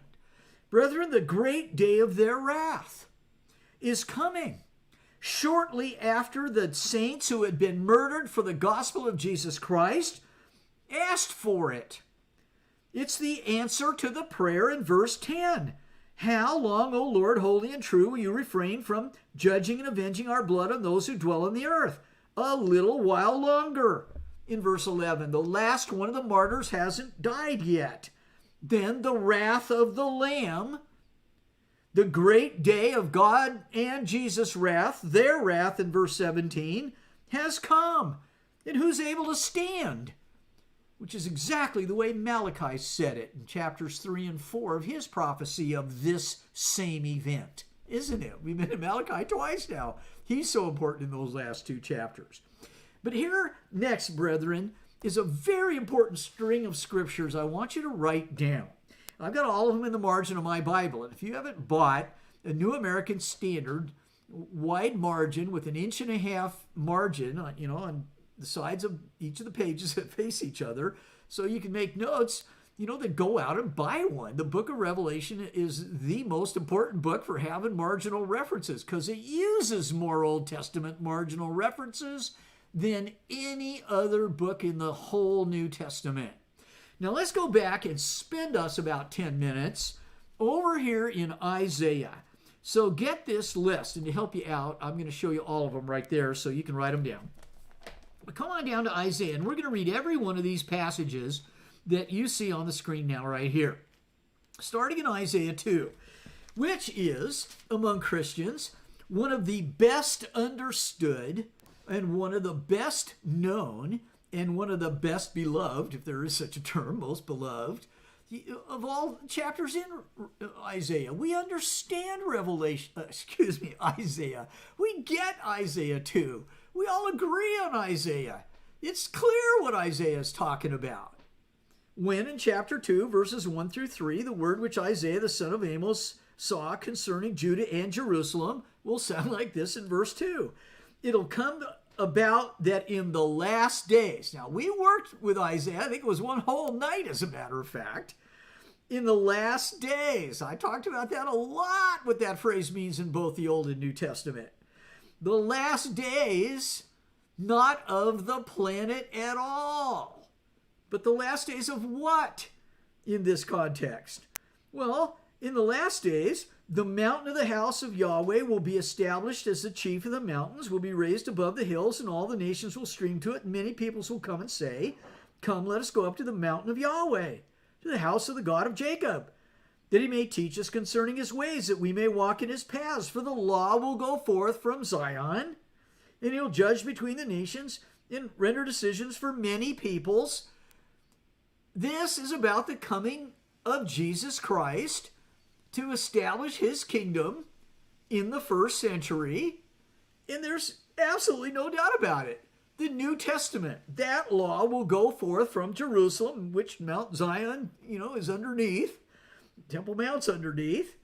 A: Brethren, the great day of their wrath is coming. Shortly after the saints who had been murdered for the gospel of Jesus Christ asked for it. It's the answer to the prayer in verse 10. How long, O Lord, holy and true, will you refrain from judging and avenging our blood on those who dwell on the earth? A little while longer. In verse 11, the last one of the martyrs hasn't died yet. Then the wrath of the Lamb, the great day of God and Jesus' wrath, their wrath in verse 17, has come. And who's able to stand? Which is exactly the way Malachi said it in chapters 3 and 4 of his prophecy of this same event. Isn't it? We've been in Malachi twice now. He's so important in those last two chapters. But here next, brethren, is a very important string of scriptures I want you to write down. I've got all of them in the margin of my Bible. And if you haven't bought a New American Standard wide margin with 1.5 inch margin, on the sides of each of the pages that face each other, so you can make notes, then go out and buy one. The book of Revelation is the most important book for having marginal references because it uses more Old Testament marginal references than any other book in the whole New Testament. Now let's go back and spend us about 10 minutes over here in Isaiah. So get this list, and to help you out, I'm going to show you all of them right there so you can write them down. But come on down to Isaiah, and we're going to read every one of these passages that you see on the screen now right here. Starting in Isaiah 2, which is, among Christians, one of the best understood and one of the best known and one of the best beloved, if there is such a term, most beloved, of all chapters in Isaiah. We understand Isaiah. We get Isaiah 2. We all agree on Isaiah. It's clear what Isaiah is talking about. When in chapter 2, verses 1 through 3, the word which Isaiah the son of Amos saw concerning Judah and Jerusalem will sound like this in verse 2. It'll come about that in the last days. Now, we worked with Isaiah, I think it was one whole night, as a matter of fact. In the last days. I talked about that a lot, what that phrase means in both the Old and New Testament. The last days, not of the planet at all. But the last days of what in this context? Well, in the last days, the mountain of the house of Yahweh will be established as the chief of the mountains, will be raised above the hills, and all the nations will stream to it. And many peoples will come and say, come, let us go up to the mountain of Yahweh, to the house of the God of Jacob, that he may teach us concerning his ways, that we may walk in his paths. For the law will go forth from Zion, and he'll judge between the nations and render decisions for many peoples. This is about the coming of Jesus Christ to establish his kingdom in the first century, and there's absolutely no doubt about it. The New Testament, that law will go forth from Jerusalem, which Mount Zion, is underneath. Temple Mount's underneath.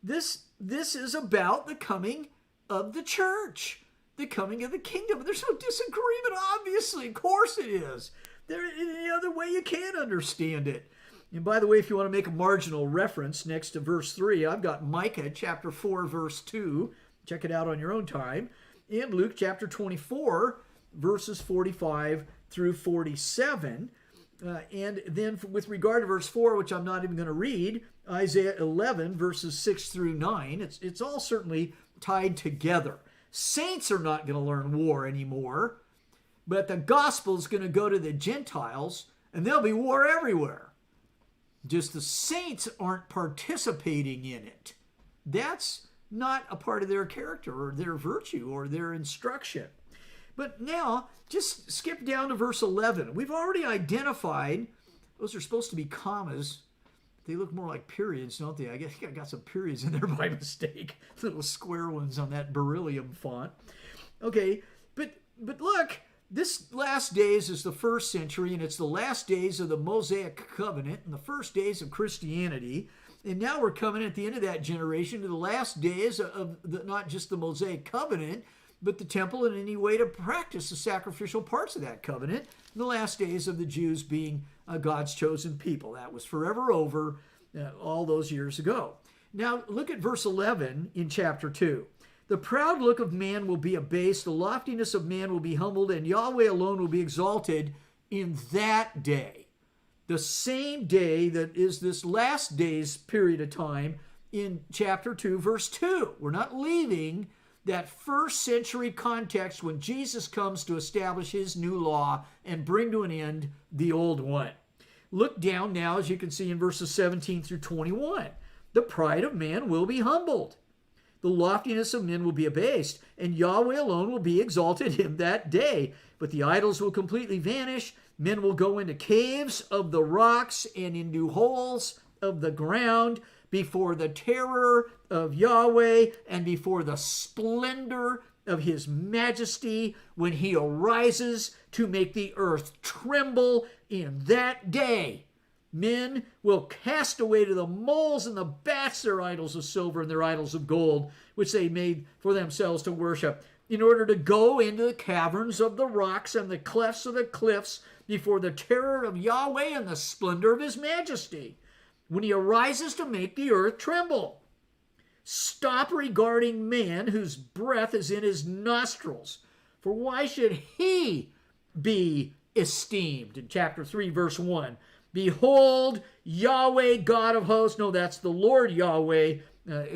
A: This is about the coming of the church, the coming of the kingdom. There's no disagreement, obviously. Of course it is. There any other way you can't understand it. And by the way, if you want to make a marginal reference next to verse 3, I've got Micah chapter 4, verse 2. Check it out on your own time. And Luke chapter 24, verses 45 through 47. And then with regard to verse 4, which I'm not even going to read, Isaiah 11, verses 6 through 9, it's all certainly tied together. Saints are not going to learn war anymore, but the gospel is going to go to the Gentiles, and there'll be war everywhere. Just the saints aren't participating in it. That's not a part of their character or their virtue or their instruction. But now, just skip down to verse 11. We've already identified, those are supposed to be commas. They look more like periods, don't they? I guess I got some periods in there by mistake. Little square ones on that beryllium font. Okay, but look, this last days is the first century, and it's the last days of the Mosaic covenant and the first days of Christianity. And now we're coming at the end of that generation to the last days of not just the Mosaic covenant, but the temple and any way to practice the sacrificial parts of that covenant. The last days of the Jews being God's chosen people. That was forever over all those years ago. Now look at verse 11 in chapter 2. The proud look of man will be abased, the loftiness of man will be humbled, and Yahweh alone will be exalted in that day. The same day that is this last day's period of time in chapter 2, verse 2. We're not leaving that first century context when Jesus comes to establish his new law and bring to an end the old one. Look down now, as you can see in verses 17 through 21. The pride of man will be humbled. The loftiness of men will be abased, and Yahweh alone will be exalted in that day. But the idols will completely vanish. Men will go into caves of the rocks and into holes of the ground before the terror of Yahweh and before the splendor of his majesty when he arises to make the earth tremble in that day. Men will cast away to the moles and the bats their idols of silver and their idols of gold, which they made for themselves to worship, in order to go into the caverns of the rocks and the clefts of the cliffs before the terror of Yahweh and the splendor of his majesty, when he arises to make the earth tremble. Stop regarding man whose breath is in his nostrils, for why should he be esteemed? In chapter 3, verse 1. Behold, Yahweh, God of hosts. No, that's the Lord Yahweh.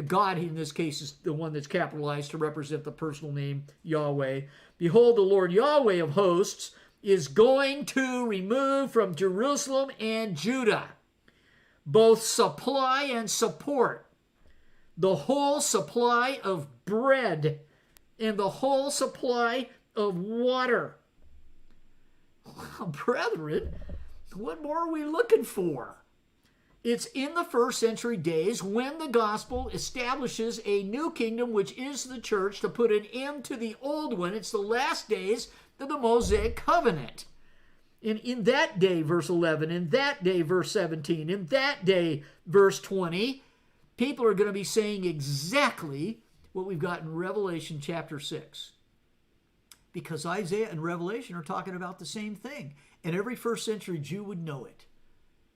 A: God, in this case, is the one that's capitalized to represent the personal name Yahweh. Behold, the Lord Yahweh of hosts is going to remove from Jerusalem and Judah both supply and support, the whole supply of bread and the whole supply of water. Well, brethren, what more are we looking for? It's in the first century days when the gospel establishes a new kingdom, which is the church, to put an end to the old one. It's the last days of the Mosaic covenant. In that day, verse 11, in that day, verse 17, in that day, verse 20, people are going to be saying exactly what we've got in Revelation chapter 6. Because Isaiah and Revelation are talking about the same thing. And every first century Jew would know it.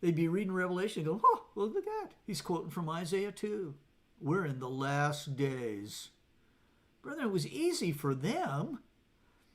A: They'd be reading Revelation and go, oh, look at that. He's quoting from Isaiah 2. We're in the last days. Brethren, it was easy for them.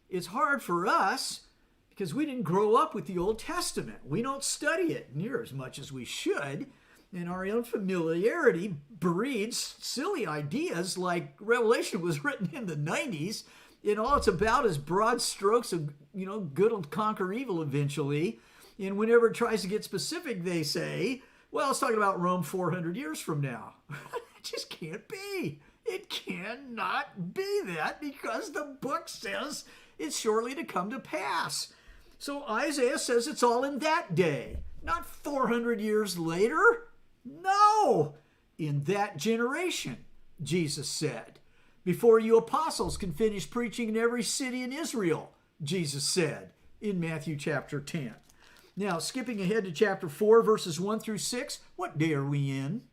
A: It's hard for us because we didn't grow up with the Old Testament. We don't study it near as much as we should. And our unfamiliarity breeds silly ideas like Revelation was written in the 90s. And all it's about is broad strokes of, good will conquer evil eventually. And whenever it tries to get specific, they say, well, it's talking about Rome 400 years from now. It just can't be. It cannot be that because the book says it's shortly to come to pass. So Isaiah says it's all in that day, not 400 years later. No, in that generation, Jesus said. Before you apostles can finish preaching in every city in Israel, Jesus said in Matthew chapter 10. Now, skipping ahead to chapter 4, verses 1 through 6, what day are we in?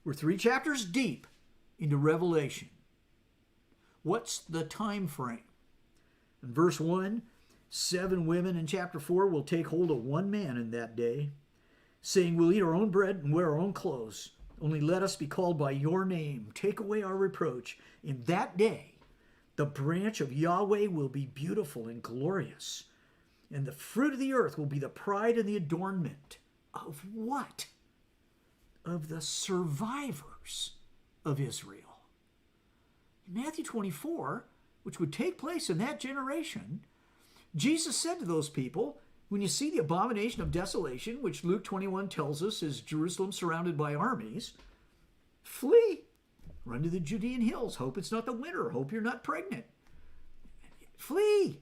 A: We're 3 chapters deep into Revelation. What's the time frame? In verse 1, 7 women in chapter 4 will take hold of one man in that day, saying, we'll eat our own bread and wear our own clothes. Only let us be called by your name. Take away our reproach. In that day, the branch of Yahweh will be beautiful and glorious. And the fruit of the earth will be the pride and the adornment of what? Of the survivors of Israel. In Matthew 24, which would take place in that generation, Jesus said to those people, when you see the abomination of desolation, which Luke 21 tells us is Jerusalem surrounded by armies, flee. Run to the Judean hills. Hope it's not the winter. Hope you're not pregnant. Flee.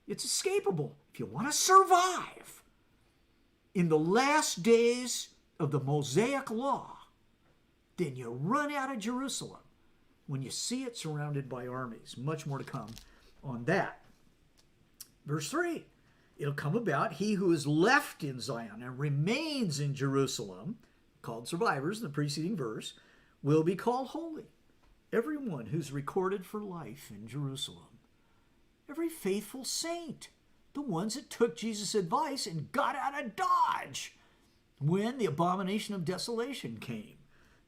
A: It's escapable. If you want to survive in the last days of the Mosaic law, then you run out of Jerusalem when you see it surrounded by armies. Much more to come on that. Verse 3, it'll come about, he who is left in Zion and remains in Jerusalem, called survivors in the preceding verse, will be called holy. Everyone who's recorded for life in Jerusalem. Every faithful saint. The ones that took Jesus' advice and got out of Dodge when the abomination of desolation came.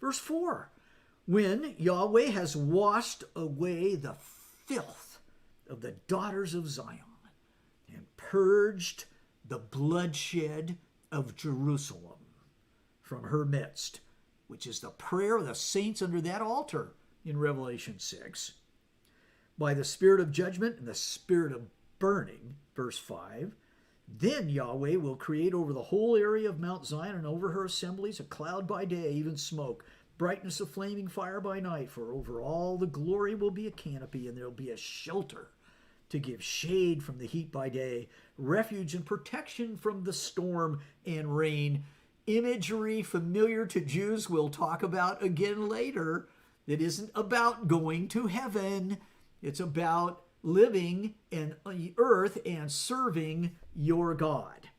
A: Verse 4, when Yahweh has washed away the filth of the daughters of Zion and purged the bloodshed of Jerusalem from her midst, which is the prayer of the saints under that altar in Revelation 6, by the spirit of judgment and the spirit of burning, verse 5, then Yahweh will create over the whole area of Mount Zion and over her assemblies a cloud by day, even smoke, brightness of flaming fire by night, for over all the glory will be a canopy, and there will be a shelter to give shade from the heat by day, refuge and protection from the storm and rain. Imagery familiar to Jews we'll talk about again later. It isn't about going to heaven. It's about living in the earth and serving your God.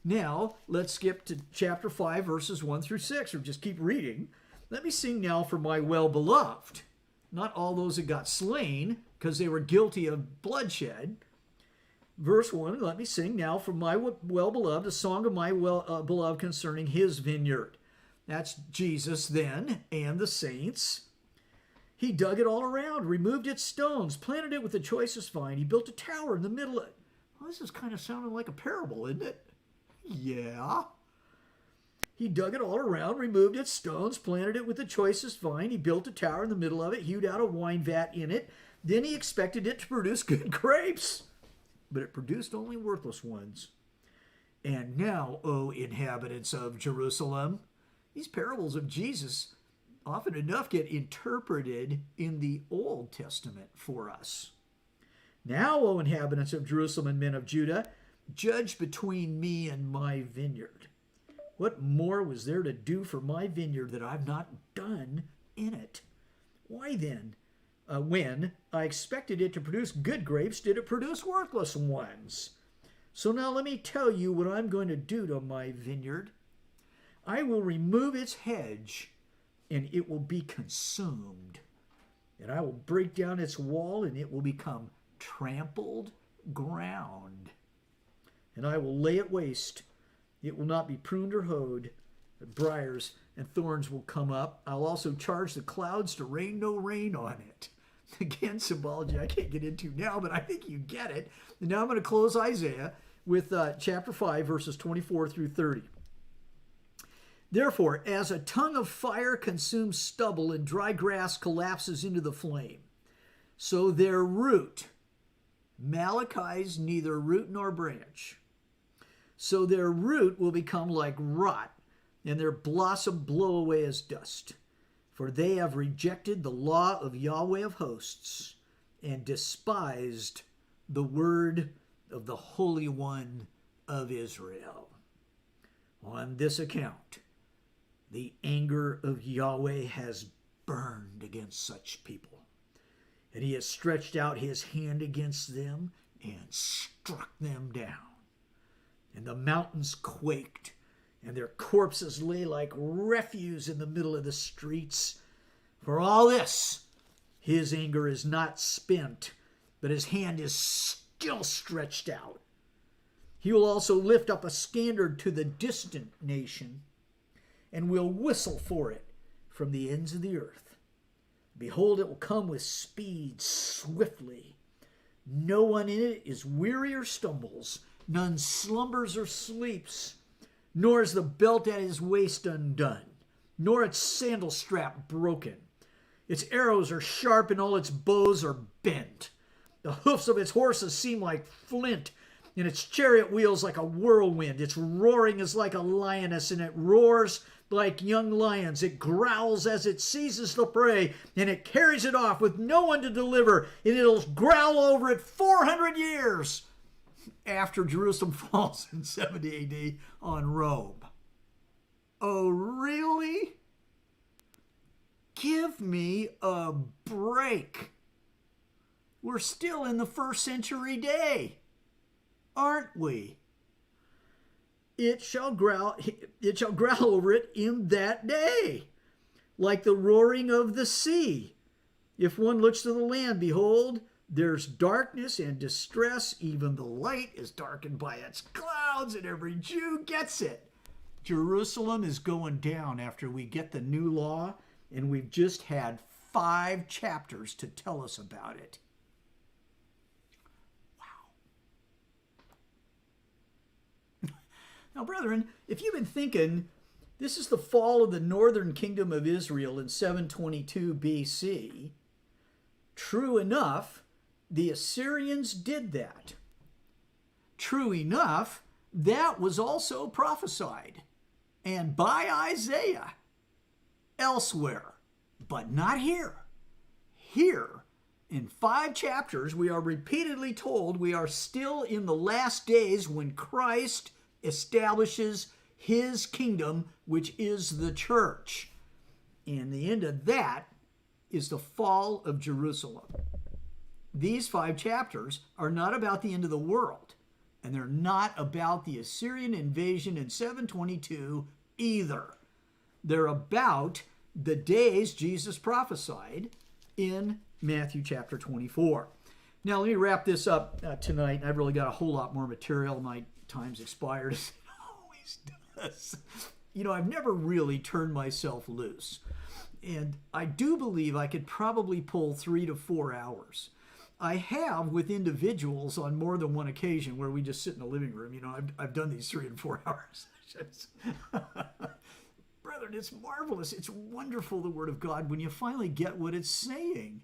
A: Now, let's skip to chapter 5, verses 1 through 6, or just keep reading. Let me sing now for my well-beloved, not all those that got slain because they were guilty of bloodshed. Verse 1, let me sing now for my well-beloved, a song of my beloved concerning his vineyard. That's Jesus then and the saints. He dug it all around, removed its stones, planted it with the choicest vine. He built a tower in the middle of it. Well, this is kind of sounding like a parable, isn't it? Yeah. He dug it all around, removed its stones, planted it with the choicest vine. He built a tower in the middle of it, hewed out a wine vat in it. Then he expected it to produce good grapes, but it produced only worthless ones. And now, O inhabitants of Jerusalem, these parables of Jesus often enough get interpreted in the Old Testament for us. Now, O inhabitants of Jerusalem and men of Judah, judge between me and my vineyard. What more was there to do for my vineyard that I've not done in it? Why then, when I expected it to produce good grapes, did it produce worthless ones? So now let me tell you what I'm going to do to my vineyard. I will remove its hedge, and it will be consumed. And I will break down its wall, and it will become trampled ground. And I will lay it waste. It will not be pruned or hoed. Briars and thorns will come up. I'll also charge the clouds to rain no rain on it. Again, symbology I can't get into now, but I think you get it. And now I'm going to close Isaiah with chapter 5, verses 24 through 30. Therefore, as a tongue of fire consumes stubble and dry grass collapses into the flame, so their root, Malachi's neither root nor branch, so their root will become like rot, and their blossom blow away as dust. For they have rejected the law of Yahweh of hosts, and despised the word of the Holy One of Israel. On this account, the anger of Yahweh has burned against such people, and he has stretched out his hand against them and struck them down. And the mountains quaked, and their corpses lay like refuse in the middle of the streets. For all this, his anger is not spent, but his hand is still stretched out. He will also lift up a standard to the distant nation, and will whistle for it from the ends of the earth. Behold, it will come with speed swiftly. No one in it is weary or stumbles. None slumbers or sleeps. Nor is the belt at his waist undone, nor its sandal strap broken. Its arrows are sharp and all its bows are bent. The hoofs of its horses seem like flint, and its chariot wheels like a whirlwind. Its roaring is like a lioness, and it roars like young lions. It growls as it seizes the prey, and it carries it off with no one to deliver, and it'll growl over it 400 years after Jerusalem falls in 70 AD on Rome. Oh, really? Give me a break. We're still in the first century day, aren't we? It shall growl over it in that day, like the roaring of the sea. If one looks to the land, behold, there's darkness and distress. Even the light is darkened by its clouds, and every Jew gets it. Jerusalem is going down after we get the new law, and we've just had 5 chapters to tell us about it. Wow. Now, brethren, if you've been thinking this is the fall of the northern kingdom of Israel in 722 BC, true enough, the Assyrians did that. True enough, that was also prophesied, and by Isaiah, elsewhere, but not here. Here, in 5 chapters, we are repeatedly told we are still in the last days when Christ establishes his kingdom, which is the church. And the end of that is the fall of Jerusalem. These 5 chapters are not about the end of the world, and they're not about the Assyrian invasion in 722 either. They're about the days Jesus prophesied in Matthew chapter 24. Now, let me wrap this up tonight. I've really got a whole lot more material. My time's expired, as it always does. You know, I've never really turned myself loose. And I do believe I could probably pull 3 to 4 hours. I have with individuals on more than one occasion where we just sit in the living room. You know, I've done these 3 and 4 hour sessions. Brethren, it's marvelous. It's wonderful, the Word of God, when you finally get what it's saying.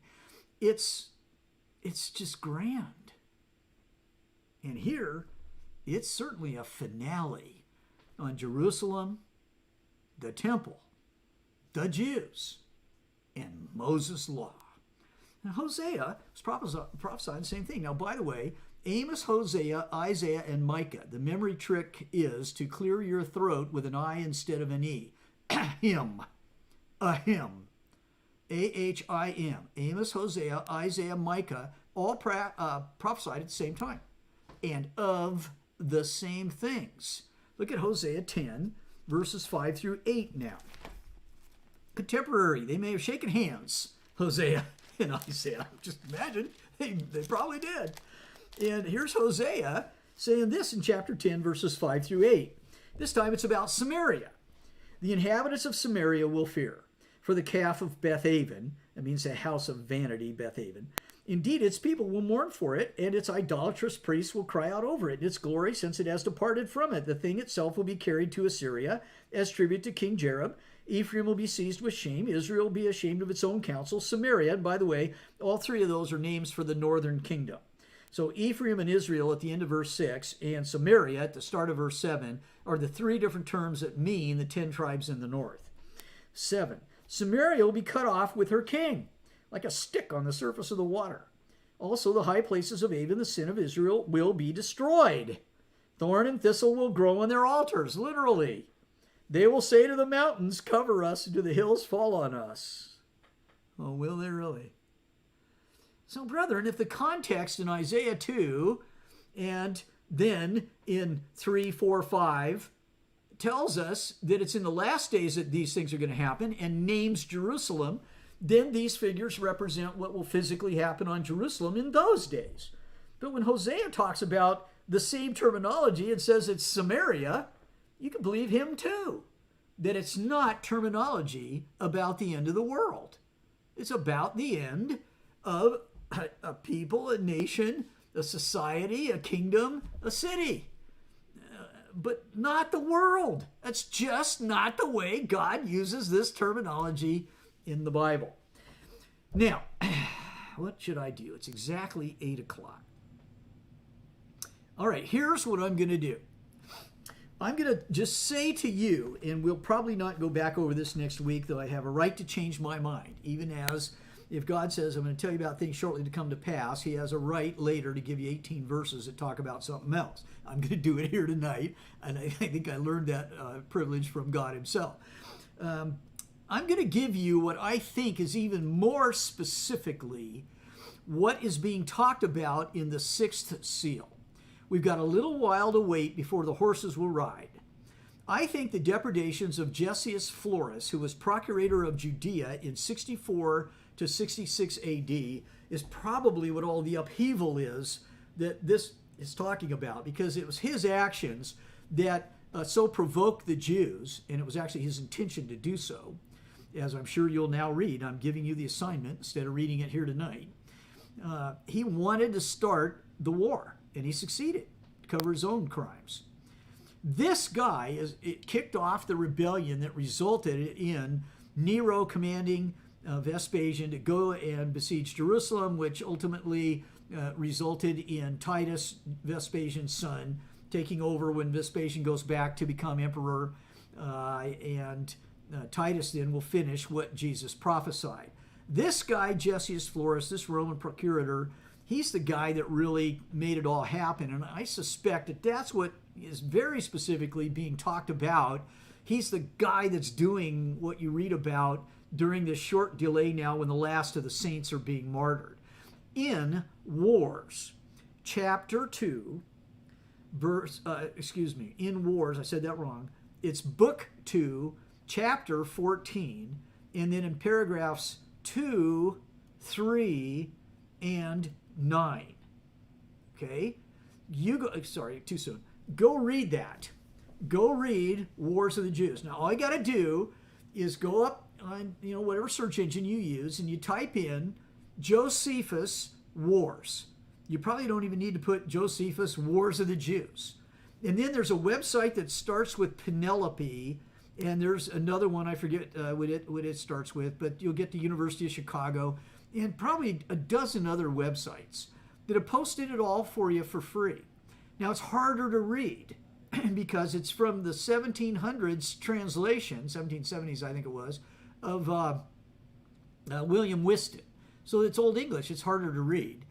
A: It's just grand. And here, it's certainly a finale on Jerusalem, the temple, the Jews, and Moses' law. Now, Hosea was prophesying the same thing. Now, by the way, Amos, Hosea, Isaiah, and Micah. The memory trick is to clear your throat with an I instead of an E. Ahim. Ahim. A-H-I-M. Amos, Hosea, Isaiah, Micah, all prophesied at the same time and of the same things. Look at Hosea 10, verses 5 through 8 now. Contemporary. They may have shaken hands, Hosea and Isaiah. Just imagine, they probably did. And here's Hosea saying this in chapter 10, verses 5 through 8. This time it's about Samaria. The inhabitants of Samaria will fear, for the calf of Bethaven, that means the house of vanity, Bethaven. Indeed, its people will mourn for it, and its idolatrous priests will cry out over it, and its glory, since it has departed from it. The thing itself will be carried to Assyria as tribute to King Jareb. Ephraim will be seized with shame. Israel will be ashamed of its own counsel. Samaria, and by the way, all 3 of those are names for the northern kingdom. So Ephraim and Israel at the end of verse 6 and Samaria at the start of verse 7 are the 3 different terms that mean the 10 tribes in the north. 7. Samaria will be cut off with her king, like a stick on the surface of the water. Also the high places of Avon, the sin of Israel, will be destroyed. Thorn and thistle will grow on their altars, literally. They will say to the mountains, cover us, and to the hills, fall on us. Oh, will they really? So, brethren, if the context in Isaiah 2 and then in 3, 4, 5 tells us that it's in the last days that these things are going to happen and names Jerusalem, then these figures represent what will physically happen on Jerusalem in those days. But when Hosea talks about the same terminology and says it's Samaria, you can believe him too, that it's not terminology about the end of the world. It's about the end of a people, a nation, a society, a kingdom, a city. But not the world. That's just not the way God uses this terminology in the Bible. Now, what should I do? It's exactly 8 o'clock. All right, here's what I'm going to do. I'm going to just say to you, and we'll probably not go back over this next week, though I have a right to change my mind, even as if God says, I'm going to tell you about things shortly to come to pass, he has a right later to give you 18 verses that talk about something else. I'm going to do it here tonight, and I think I learned that privilege from God himself. I'm going to give you what I think is even more specifically what is being talked about in the sixth seal. We've got a little while to wait before the horses will ride. I think the depredations of Gessius Florus, who was procurator of Judea in 64 to 66 AD, is probably what all the upheaval is that this is talking about, because it was his actions that so provoked the Jews, and it was actually his intention to do so. As I'm sure you'll now read, I'm giving you the assignment instead of reading it here tonight. He wanted to start the war, and he succeeded to cover his own crimes. This guy it kicked off the rebellion that resulted in Nero commanding Vespasian to go and besiege Jerusalem, which ultimately resulted in Titus, Vespasian's son, taking over when Vespasian goes back to become emperor, and Titus then will finish what Jesus prophesied. This guy, Gessius Florus, this Roman procurator, he's the guy that really made it all happen, and I suspect that that's what is very specifically being talked about. He's the guy that's doing what you read about during this short delay now when the last of the saints are being martyred. In Wars, chapter 2, in Wars, I said that wrong. It's book 2, chapter 14, and then in paragraphs 2, 3, and 9. Okay? Too soon. Go read that. Go read Wars of the Jews. Now, all you got to do is go up on whatever search engine you use, and you type in Josephus Wars. You probably don't even need to put Josephus Wars of the Jews. And then there's a website that starts with Penelope, and there's another one, I forget what it starts with, but you'll get the University of Chicago, and probably a dozen other websites that have posted it all for you for free. Now, it's harder to read because it's from the 1700s translation, 1770s I think it was, of William Whiston. So it's Old English, it's harder to read.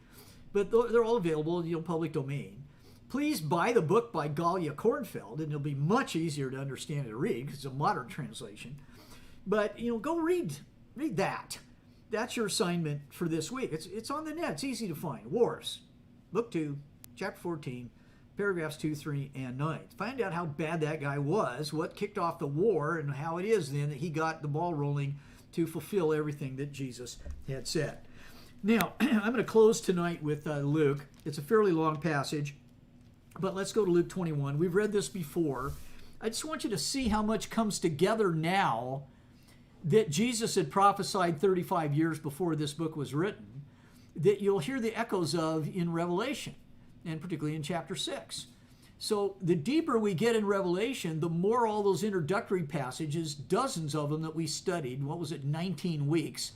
A: But they're all available in public domain. Please buy the book by Galia Kornfeld, and it'll be much easier to understand and to read because it's a modern translation. But go read that. That's your assignment for this week. It's on the net. It's easy to find. Wars, book 2, chapter 14, paragraphs 2, 3, and 9. Find out how bad that guy was, what kicked off the war, and how it is then that he got the ball rolling to fulfill everything that Jesus had said. Now, I'm going to close tonight with Luke. It's a fairly long passage, but let's go to Luke 21. We've read this before. I just want you to see how much comes together now that Jesus had prophesied 35 years before this book was written, that you'll hear the echoes of in Revelation, and particularly in chapter 6. So the deeper we get in Revelation, the more all those introductory passages, dozens of them that we studied, 19 weeks,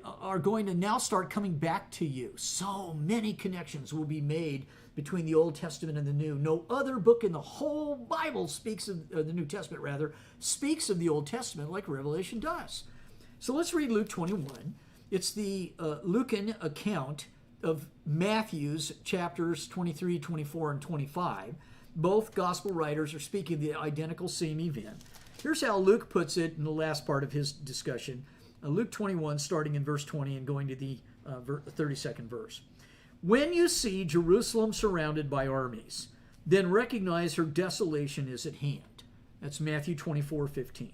A: are going to now start coming back to you. So many connections will be made between the Old Testament and the New. No other book in the whole Bible speaks of, the New Testament rather, speaks of the Old Testament like Revelation does. So let's read Luke 21. It's the Lucan account of Matthew's chapters 23, 24, and 25. Both gospel writers are speaking of the identical same event. Here's how Luke puts it in the last part of his discussion. Luke 21, starting in verse 20 and going to the 32nd verse. When you see Jerusalem surrounded by armies, then recognize her desolation is at hand. That's Matthew 24:15.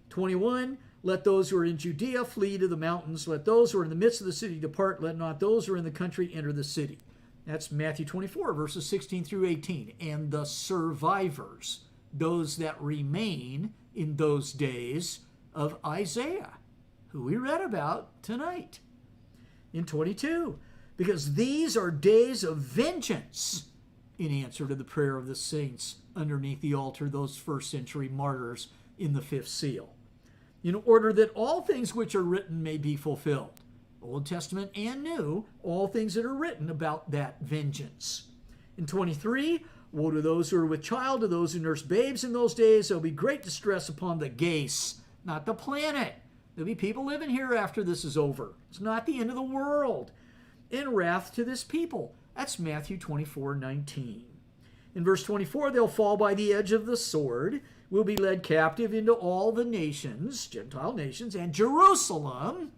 A: 21, let those who are in Judea flee to the mountains. Let those who are in the midst of the city depart. Let not those who are in the country enter the city. That's Matthew 24, verses 16 through 18. And the survivors, those that remain in those days of Isaiah, who we read about tonight. In 22, because these are days of vengeance in answer to the prayer of the saints underneath the altar, those first century martyrs in the fifth seal, in order that all things which are written may be fulfilled. Old Testament and New, all things that are written about that vengeance. In 23, woe to those who are with child, to those who nurse babes in those days. There will be great distress upon the geese, not the planet. There'll be people living here after this is over. It's not the end of the world. And wrath to this people. That's Matthew 24:19. In verse 24, they'll fall by the edge of the sword, will be led captive into all the nations, Gentile nations, and Jerusalem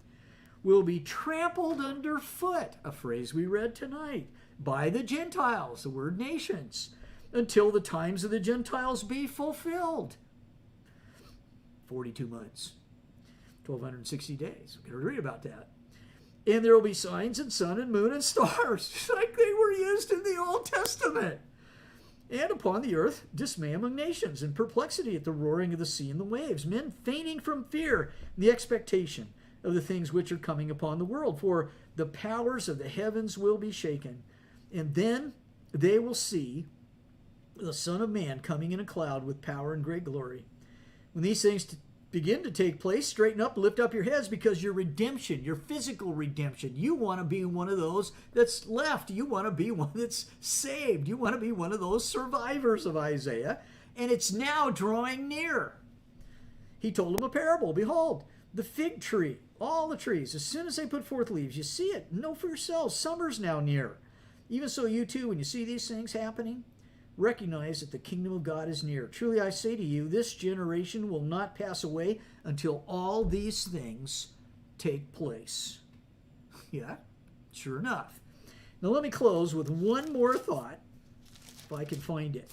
A: will be trampled underfoot, a phrase we read tonight, by the Gentiles, the word nations, until the times of the Gentiles be fulfilled. 42 months, 1,260 days. We're going to read about that. And there will be signs in sun and moon and stars, like they were used in the Old Testament. And upon the earth, dismay among nations, and perplexity at the roaring of the sea and the waves, men fainting from fear, and the expectation of the things which are coming upon the world. For the powers of the heavens will be shaken, and then they will see the Son of Man coming in a cloud with power and great glory. When these things begin to take place, straighten up, lift up your heads, because your redemption, your physical redemption, you want to be one of those that's left. You want to be one that's saved. You want to be one of those survivors of Isaiah, and it's now drawing near. He told them a parable. Behold, the fig tree, all the trees, as soon as they put forth leaves, you see it. Know for yourselves, summer's now near. Even so, you too, when you see these things happening, recognize that the kingdom of God is near. Truly I say to you, this generation will not pass away until all these things take place. Yeah, sure enough. Now let me close with one more thought, if I can find it.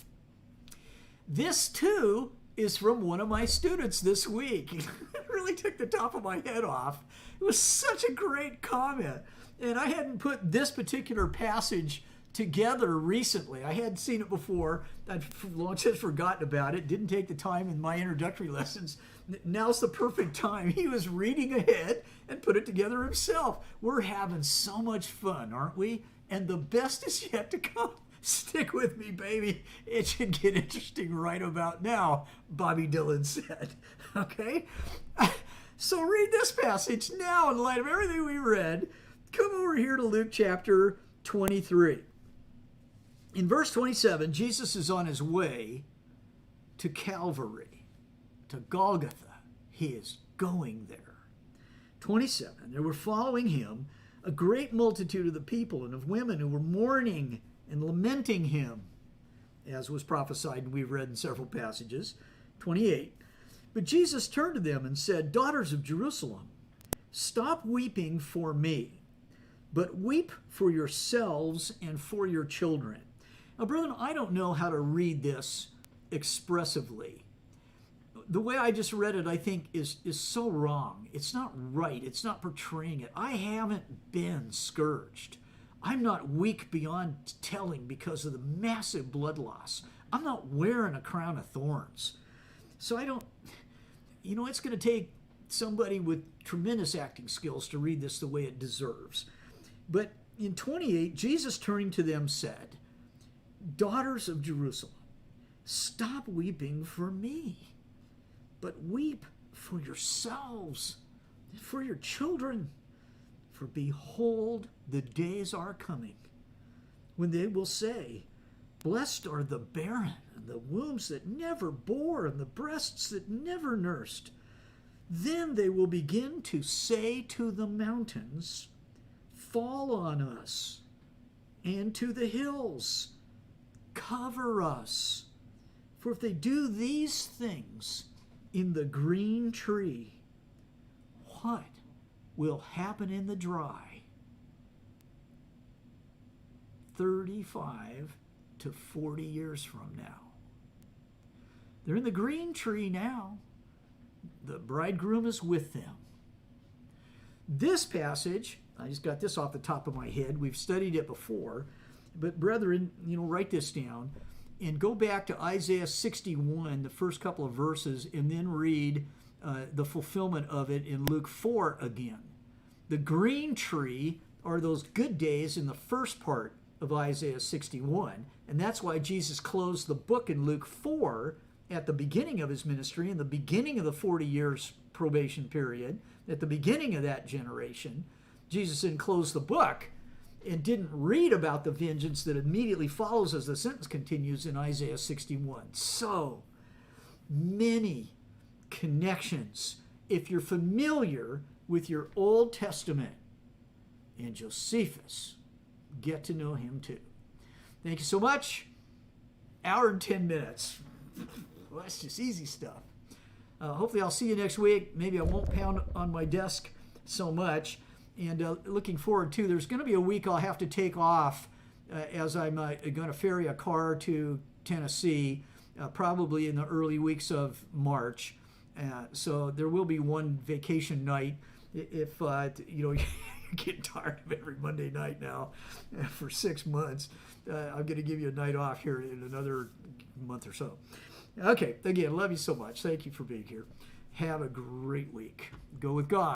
A: This too is from one of my students this week. It really took the top of my head off. It was such a great comment. And I hadn't put this particular passage together recently. I hadn't seen it before. I'd long since forgotten about it. Didn't take the time in my introductory lessons. Now's the perfect time. He was reading ahead and put it together himself. We're having so much fun, aren't we? And the best is yet to come. Stick with me, baby. It should get interesting right about now, Bobby Dylan said. Okay? So read this passage now in light of everything we read. Come over here to Luke chapter 23. In verse 27, Jesus is on his way to Calvary, to Golgotha. He is going there. 27, there were following him a great multitude of the people and of women who were mourning and lamenting him, as was prophesied and we've read in several passages. 28, but Jesus turned to them and said, Daughters of Jerusalem, stop weeping for me, but weep for yourselves and for your children. Now, brethren, I don't know how to read this expressively. The way I just read it, I think, is so wrong. It's not right. It's not portraying it. I haven't been scourged. I'm not weak beyond telling because of the massive blood loss. I'm not wearing a crown of thorns. So I don't, it's going to take somebody with tremendous acting skills to read this the way it deserves. But in 28, Jesus turning to them said, Daughters of Jerusalem, stop weeping for me, but weep for yourselves and for your children. For behold, the days are coming when they will say, Blessed are the barren and the wombs that never bore and the breasts that never nursed. Then they will begin to say to the mountains, Fall on us, and to the hills, cover us. For if they do these things in the green tree, what will happen in the dry? 35 to 40 years from now. They're in the green tree now. The bridegroom is with them. This passage, I just got this off the top of my head. We've studied it before. But brethren, write this down and go back to Isaiah 61, the first couple of verses, and then read the fulfillment of it in Luke 4 again. The green tree are those good days in the first part of Isaiah 61, and that's why Jesus closed the book in Luke 4 at the beginning of his ministry, in the beginning of the 40 years probation period, at the beginning of that generation. Jesus didn't close the book and didn't read about the vengeance that immediately follows as the sentence continues in Isaiah 61. So many connections if you're familiar with your Old Testament. And Josephus, get to know him too. Thank you so much. Hour and 10 minutes. Well, that's just easy stuff. Hopefully I'll see you next week. Maybe I won't pound on my desk so much. And looking forward to, there's going to be a week I'll have to take off as I'm going to ferry a car to Tennessee, probably in the early weeks of March. So there will be one vacation night if you're getting tired of every Monday night now for 6 months. I'm going to give you a night off here in another month or so. Okay, again, love you so much. Thank you for being here. Have a great week. Go with God.